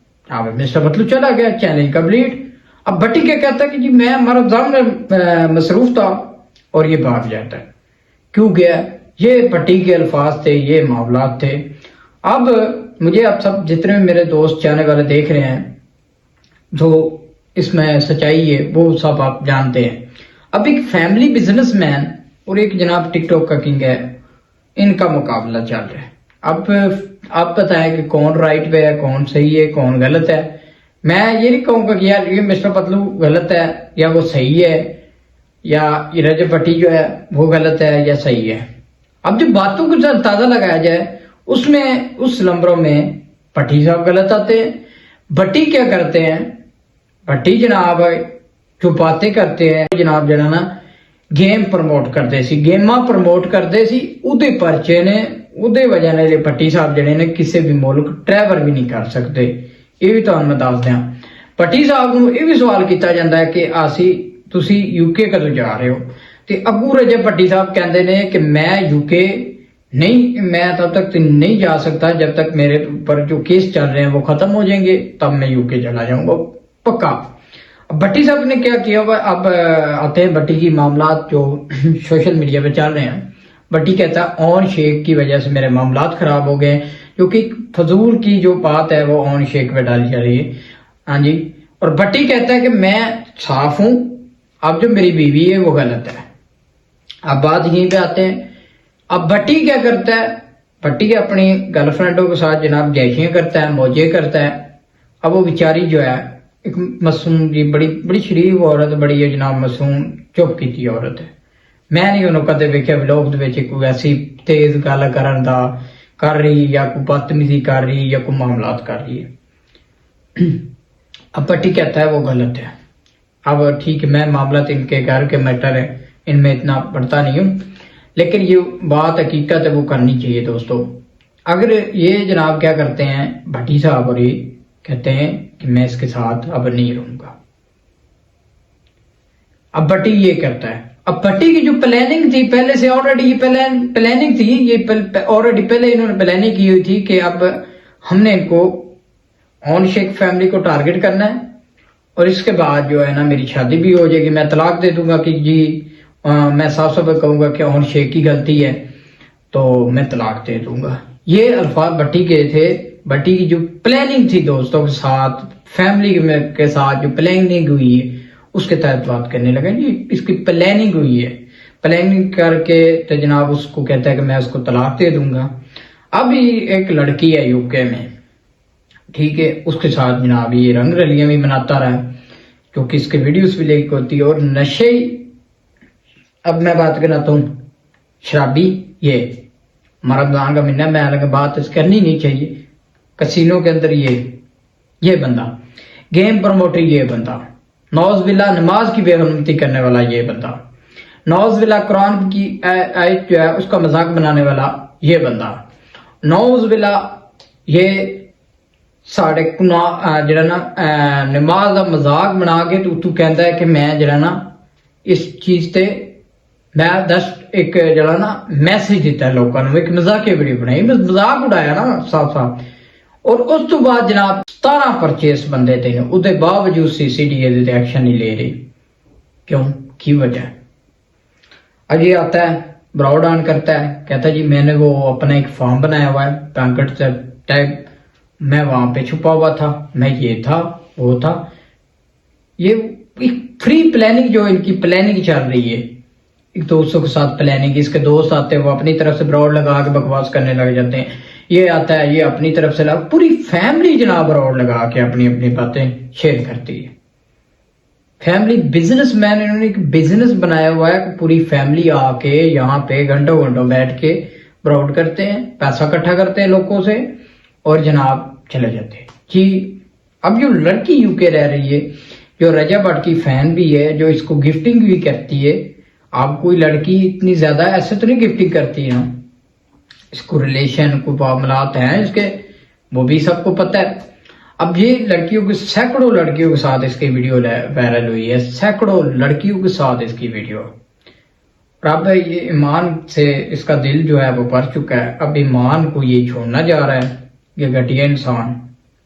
मिस्टर पतलू चला गया, चैलेंज कंप्लीट। अब भट्टी क्या कहता है कि जी मैं मरबजान में मसरूफ था, और ये भाग जाता है। क्यों गया, ये भट्टी के अल्फाज थे, ये मामलात थे। अब मुझे आप सब जितने मेरे दोस्त चाहने वाले देख रहे हैं, जो इसमें सच्चाई है वो सब आप जानते हैं। अब एक फैमिली बिजनेसमैन और एक जनाब टिकटॉक का किंग है, इनका मुकाबला चल रहा है। अब आप बताएं कि कौन राइट पे है, कौन सही है, कौन गलत है। मैं ये नहीं कहूंगा कि यार ये मिस्टर पतलू गलत है या वो सही है, या ये रजब भट्टी जो है वो गलत है या सही है। अब जो बातों को अंदाजा लगाया जाए, उसमें उस नंबरों में भट्टी साहब गलत आते हैं। भट्टी क्या करते हैं, भट्टी जनाब जो बातें करते हैं जनाब जरा ना गेम प्रमोट करते सी, गेमा प्रमोट करते सी, उदे परचे ने उदे वजह ने भट्टी साहब जड़े ने किसी भी मुल्क ट्रैवल भी नहीं कर सकते। ये भी तो मैं दस दिया। भट्टी साहब को यह भी सवाल किया जाता है कि आसी तुसी यूके कदों जा रहे हो, तो अगू रजब भट्टी साहब कहते हैं कि मैं यूके नहीं, मैं तब तक नहीं जा सकता जब तक मेरे ऊपर जो केस चल रहे हैं वो खत्म हो जाएंगे, तब मैं यूके चला जाऊंगा पक्का। भट्टी साहब ने क्या किया, अब आते हैं भट्टी की मामलात जो सोशल मीडिया पे चल रहे हैं। भट्टी कहता है ऑन शेख की वजह से मेरे मामलात खराब हो गए, क्योंकि फजूल की जो बात है वो ऑन शेख पे डाली जा रही है। हाँ जी, और भट्टी कहता है कि मैं साफ हूं, अब जो मेरी बीवी है वो गलत है। अब बात यहीं पे आते हैं, अब भट्टी क्या करता है, भट्टी अपनी गर्लफ्रेंडों के साथ जनाब जैशियां करता है, मौजे करता है। अब वो बेचारी जो है एक मासूम जी, बड़ी शरीफ औरत, बड़ी है जनाब मासूम चुप की औरत है। मैं नहीं उन्होंने कदे वेख्या व्लॉग कोई ऐसी तेज गल कर रही या कोई बदतमीजी कर रही या कोई मामलात कर रही है। अब भट्टी कहता है वो गलत है। अब ठीक है, मैं मामला इनके घर के मैटर है, इनमें इतना पढ़ता नहीं हूं, लेकिन ये बात हकीकत है वो करनी चाहिए दोस्तों। अगर ये जनाब क्या करते हैं भट्टी साहब, और ये कहते हैं कि मैं इसके साथ अब नहीं रहूंगा। अब भट्टी ये करता है, अब भट्टी की जो प्लानिंग थी पहले से ऑलरेडी, ये प्लानिंग थी, ये ऑलरेडी पहले इन्होंने प्लानिंग की हुई थी कि अब हमने इनको ऑन शेख फैमिली को टारगेट करना है और इसके बाद जो है ना मेरी शादी भी हो जाएगी, मैं तलाक दे दूंगा कि जी मैं साफ साफ कहूंगा कि ऑन शेख की गलती है तो मैं तलाक दे दूंगा। ये अल्फाज भट्टी के थे। भट्टी की जो प्लानिंग थी दोस्तों के साथ, फैमिली के साथ जो प्लानिंग हुई है उसके तहत बात करने लगे जी। इसकी प्लानिंग हुई है, प्लानिंग करके तो जनाब उसको कहता है कि मैं उसको तलाक दे दूंगा। अभी एक लड़की है यूके में, ठीक है, उसके साथ जनाब ये रंग रलियां भी बनाता रहा क्योंकि इसके वीडियोस भी लीक होती है और नशे। अब मैं बात करना तो शराबी, ये रमजान का महीना, मैं अलग बात करनी नहीं चाहिए। कसीनो के अंदर ये बंदा, गेम प्रमोटर ये बंदा, नौज़बिल्ला नमाज की बेहरमती करने वाला ये बंदा, नौज़बिल्ला कुरान की आयत जो है उसका मजाक बनाने वाला ये बंदा, नौज़बिल्ला ये साढ़े जरा ना नमाज का मजाक बना के तू कहता है कि मैं जरा ना इस चीज से मैं एक जरा ना मैसेज दिता है लोगों को, एक मजाक वीडियो बनाई, मजाक उड़ाया ना साफ साफ। और उस तो बाद जनाब 17 परचेस बंदे थे, उसके बावजूद सीसीटीवी एक्शन नहीं ले रही। क्यों, की वजह? अब ये आता है ब्राउड ऑन करता है, कहता है जी मैंने वो अपना एक फॉर्म बनाया हुआ है पैंकट से टैग, मैं वहां पे छुपा हुआ था, मैं ये था वो था। ये फ्री प्लानिंग जो इनकी प्लानिंग चल रही है, एक दोस्तों के साथ प्लानिंग, इसके दोस्त आते हैं वो अपनी तरफ से ब्राउड लगा के बकवास करने लग जाते हैं, ये आता है ये अपनी तरफ से पूरी फैमिली जनाब ब्राउड लगा के अपनी अपनी बातें शेयर करती है। फैमिली बिजनेसमैन, इन्होंने एक बिजनेस बनाया हुआ है, पूरी फैमिली आके यहाँ पे घंटों घंटों बैठ के ब्राउड करते हैं, पैसा इकट्ठा करते हैं लोगों से और जनाब चले जाते हैं जी। अब जो लड़की यूके रह रही है, जो रजा भट्ट की फैन भी है, जो इसको गिफ्टिंग भी करती है, आप कोई लड़की इतनी ज्यादा ऐसे तो नहीं गिफ्टिंग करती है ना, इसको रिलेशन को मामलात हैं इसके, वो भी सबको पता है। अब ये लड़कियों के सैकड़ों लड़कियों के साथ इसकी वीडियो वायरल हुई है, सैकड़ों लड़कियों के साथ इसकी वीडियो। और अब ये ईमान से इसका दिल जो है वो भर चुका है, अब ईमान को ये छोड़ना जा रहा है, ये घटिया इंसान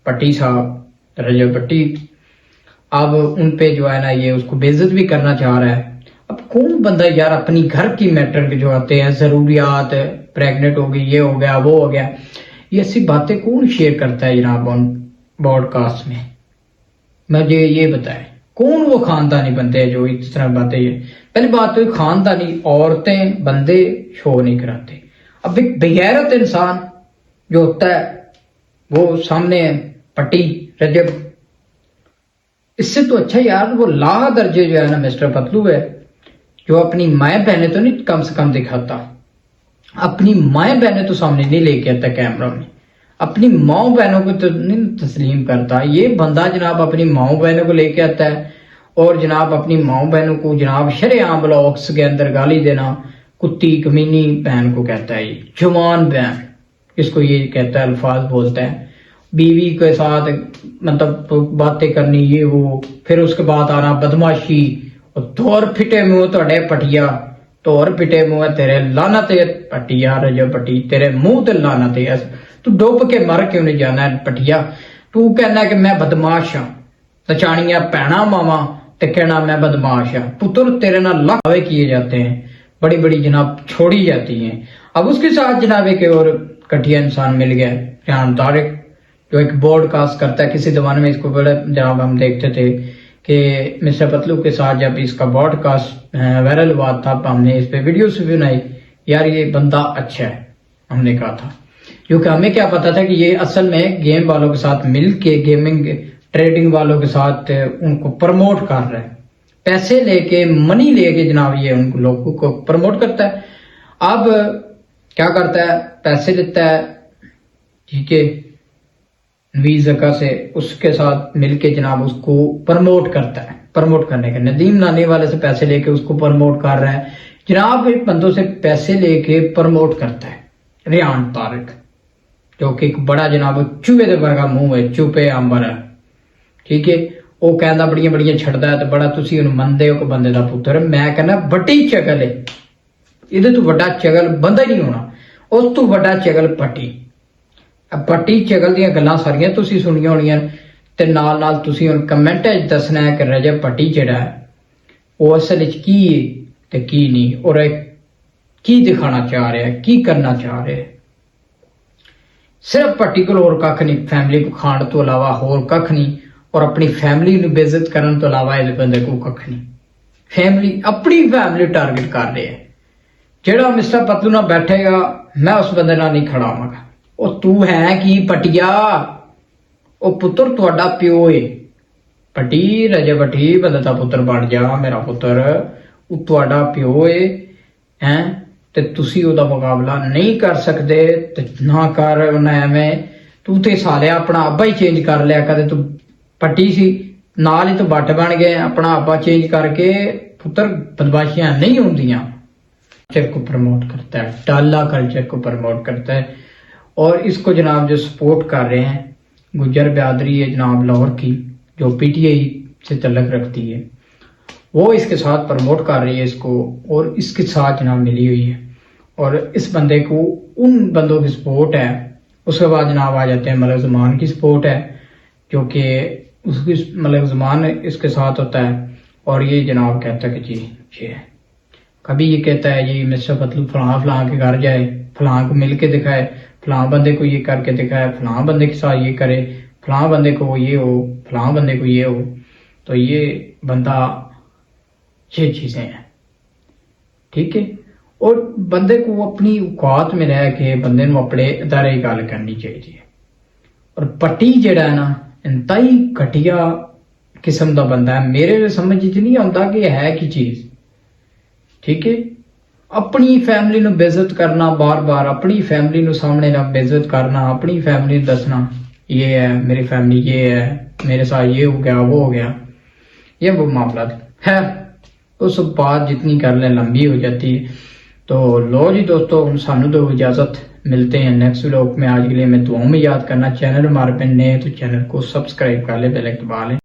पट्टी साहब, रजब भट्टी, अब उन पे जो है ना ये उसको बेइज्जत भी करना चाह रहा है। अब कौन बंदा यार अपनी घर की मैटर के जो आते हैं, जरूरियात, प्रेग्नेंट हो गई, ये हो गया वो हो गया, ये ऐसी बातें कौन शेयर करता है जनाब पॉडकास्ट में? मुझे ये बताए कौन वो खानदानी बंदे हैं जो इस तरह बातें, ये पहली बात तो खानदानी औरतें बंदे शो नहीं कराते। अब एक बेगैरत इंसान जो होता है वो सामने पट्टी रजब, इससे तो अच्छा यार वो ला दर्जे जो है ना मिस्टर पतलू है, जो अपनी माए बहने तो नहीं कम से कम दिखाता, अपनी माए बहने तो सामने नहीं लेके आता कैमरा में, अपनी माओ बहनों को तो नहीं तस्लीम करता। ये बंदा जनाब अपनी माओ बहनों को लेके आता है और जनाब अपनी माओ बहनों को जनाब शरेआम ब्लॉग्स के अंदर गाली देना, कुत्ती कमीनी बहन को कहता है, जवान बहन इसको ये कहता है, अल्फाज बोलता है, बीवी के साथ मतलब बातें करनी ये वो, फिर उसके बाद आना बदमाशी, और तोर फिटे मुंह तोड़े पटिया, तोर फिटे मुंह तेरे लाना ते पटिया रजब भट्टी, तेरे मुंह ते लाना ते, तू डुब के मर क्यों नहीं जाना है पटिया? तू कहना कि मैं बदमाश हाँ, तचानिया भैणा मावा ते कहना मैं बदमाश हाँ, पुत्र तेरे ना लावे किए जाते हैं, बड़ी बड़ी जनाब छोड़ी जाती हैं। अब उसके साथ जनाब एक और घटिया इंसान मिल गया, रेहान तारिक, जो एक पॉडकास्ट करता है। किसी जमाने में इसको बड़ा जनाब हम देखते थे कि मिस्टर पतलू के साथ जब इसका पॉडकास्ट वायरल हुआ था, हमने इस पे वीडियोस भी बनाई, यार ये बंदा अच्छा है हमने कहा था, क्योंकि हमें क्या पता था कि ये असल में गेम वालों के साथ मिल के, गेमिंग ट्रेडिंग वालों के साथ उनको प्रमोट कर रहा है, पैसे लेके मनी लेके जनाब ये उन लोगों को प्रमोट करता है। अब क्या करता है, पैसे लेता है, ठीक है, नवीज जका से, उसके साथ मिलके जनाब उसको प्रमोट करता है। प्रमोट करने के नदीम नानी वाले से पैसे लेके उसको प्रमोट कर रहा है जनाब, एक बंदों से पैसे लेके प्रमोट करता है रेहान तारिक, जो कि एक बड़ा जनाब चूहे दे वर्गा मुंह है, चुपे अंबर है, ठीक है। ਉਹ ਕਹਿੰਦਾ ਬੜੀਆਂ ਬੜੀਆਂ ਛੱਡਦਾ ਤੇ ਬੜਾ ਤੁਸੀਂ ਉਹਨੂੰ ਮੰਨਦੇ ਹੋ ਕਿ ਬੰਦੇ ਦਾ ਪੁੱਤਰ। ਮੈਂ ਕਹਿੰਦਾ ਵੱਡੀ ਚਗਲ ਹੈ, ਇਹਦੇ ਤੋਂ ਵੱਡਾ ਚਗਲ ਬੰਦਾ ਹੀ ਨਹੀਂ ਹੋਣਾ। ਉਸ ਤੋਂ ਵੱਡਾ ਚਗਲ ਪੱਟੀ। ਪੱਟੀ ਚਗਲ ਦੀਆਂ ਗੱਲਾਂ ਸਾਰੀਆਂ ਤੁਸੀਂ ਸੁਣੀਆਂ ਹੋਣੀਆਂ ਤੇ ਨਾਲ ਨਾਲ ਤੁਸੀਂ ਹੁਣ ਕਮੈਂਟ ਵਿੱਚ ਦੱਸਣਾ ਹੈ ਕਿ ਰਜਬ ਭੱਟੀ ਜਿਹੜਾ ਹੈ ਉਹ ਅਸਲ ਵਿੱਚ ਕੀ ਹੈ ਤੇ ਕੀ ਨਹੀਂ, ਔਰ ਕੀ ਦਿਖਾਣਾ ਚਾਹ ਰਿਹਾ ਹੈ, ਕੀ ਕਰਨਾ ਚਾਹ ਰਿਹਾ ਹੈ। ਸਿਰਫ ਭੱਟੀ ਕੋਲ ਹੋਰ ਕੱਖ ਨਹੀਂ, ਫੈਮਿਲੀ को ਖਾਣ ਤੋਂ ਇਲਾਵਾ ਹੋਰ ਕੱਖ ਨਹੀਂ, ਔਰ ਆਪਣੀ ਫੈਮਿਲੀ ਨੂੰ ਬੇਇੱਜ਼ਤ ਕਰਨ ਤੋਂ ਇਲਾਵਾ ਇਸ ਬੰਦੇ ਕੋਲ ਕੱਖ ਨਹੀਂ। ਫੈਮਿਲੀ, ਆਪਣੀ ਫੈਮਿਲੀ ਟਾਰਗੇਟ ਕਰ ਰਿਹਾ ਹੈ। ਜਿਹੜਾ ਮਿਸਟਰ ਪਤਲੂ ਨਾਲ ਬੈਠੇਗਾ ਮੈਂ ਉਸ ਬੰਦੇ ਨਾਲ ਨਹੀਂ ਖੜਾ ਹੋਵਾਂਗਾ। ਉਹ ਤੂੰ ਹੈ ਕੀ ਪਟਿਆ? ਉਹ ਪੁੱਤਰ ਤੁਹਾਡਾ ਪਿਓ ਏ ਭੱਟੀ, ਰਜਬ ਭੱਟੀ ਬੰਦੇ ਦਾ ਪੁੱਤਰ ਬਣ ਜਾ ਮੇਰਾ ਪੁੱਤਰ। ਉਹ ਤੁਹਾਡਾ ਪਿਓ ਏ ਹੈ ਤੇ ਤੁਸੀਂ ਉਹਦਾ ਮੁਕਾਬਲਾ ਨਹੀਂ ਕਰ ਸਕਦੇ ਤੇ ਨਾ ਕਰ। ਉਹਨਾਂ ਐਵੇਂ ਤੂੰ ਤੇ ਸਾਲਿਆ ਆਪਣਾ ਅੱਬਾ ਹੀ ਚੇਂਜ ਕਰ ਲਿਆ। ਕਦੇ ਤੂੰ ਪੱਟੀ ਸੀ ਨਾਲ ਹੀ ਤੂੰ ਬੱਟ ਬਣ ਗਏ। ਆਪਣਾ ਅੱਬਾ ਚੇਂज करके पुत्र बदमाशियां नहीं होंदियां। कल्चर को प्रमोट करता है, डाला कल्चर को प्रमोट करता है। और इसको जनाब जो सपोर्ट कर रहे हैं गुज्जर बिरादरी है जनाब लाहौर की, जो पीटीआई से तल्लक रखती है, वो इसके साथ प्रमोट कर रही है इसको, और इसके साथ जनाब मिली हुई है। और इस बंदे को उन बंदों की सपोर्ट है। उसके बाद जनाब आ जाते हैं मलिक ज़मान की सपोर्ट है, जो कि उसकी मलिक ज़मान इसके साथ होता है। और ये जनाब कहता है कि जी ये है, कभी ये कहता है जी मिस्टर पतलू फलां फलां के घर जाए, फलां को मिल के दिखाए, फलां बंदे को ये करके दिखाए, फलां बंदे के साथ ये करे, फलां बंदे को ये हो, फलां बंदे को ये हो। तो ये बंदा ये चीजें हैं, ठीक है। और बंदे को अपनी औकात में रह के बंदे को अपने अदारे गल करनी चाहिए। और पट्टी जड़ा है ना इंतहाई घटिया किस्म का बंदा है। मेरे समझ नहीं आता कि है की चीज, ठीक है। अपनी फैमिली नु बेइज्जत करना, बार बार अपनी फैमिली नु सामने ना बेइज्जत करना, अपनी फैमिली दसना ये है मेरी फैमिली, ये है मेरे साथ ये हो गया वो हो गया, ये वो मामला है। उस बात जितनी कर ले लंबी हो जाती है। तो लो जी दोस्तों, सानू दो इजाजत, मिलते हैं नेक्स्ट व्लॉग में। आज के लिए मैं दुआओं में याद करना, चैनल हमारे पे नए तो चैनल को सब्सक्राइब कर ले, बेल आइकन दबा लें।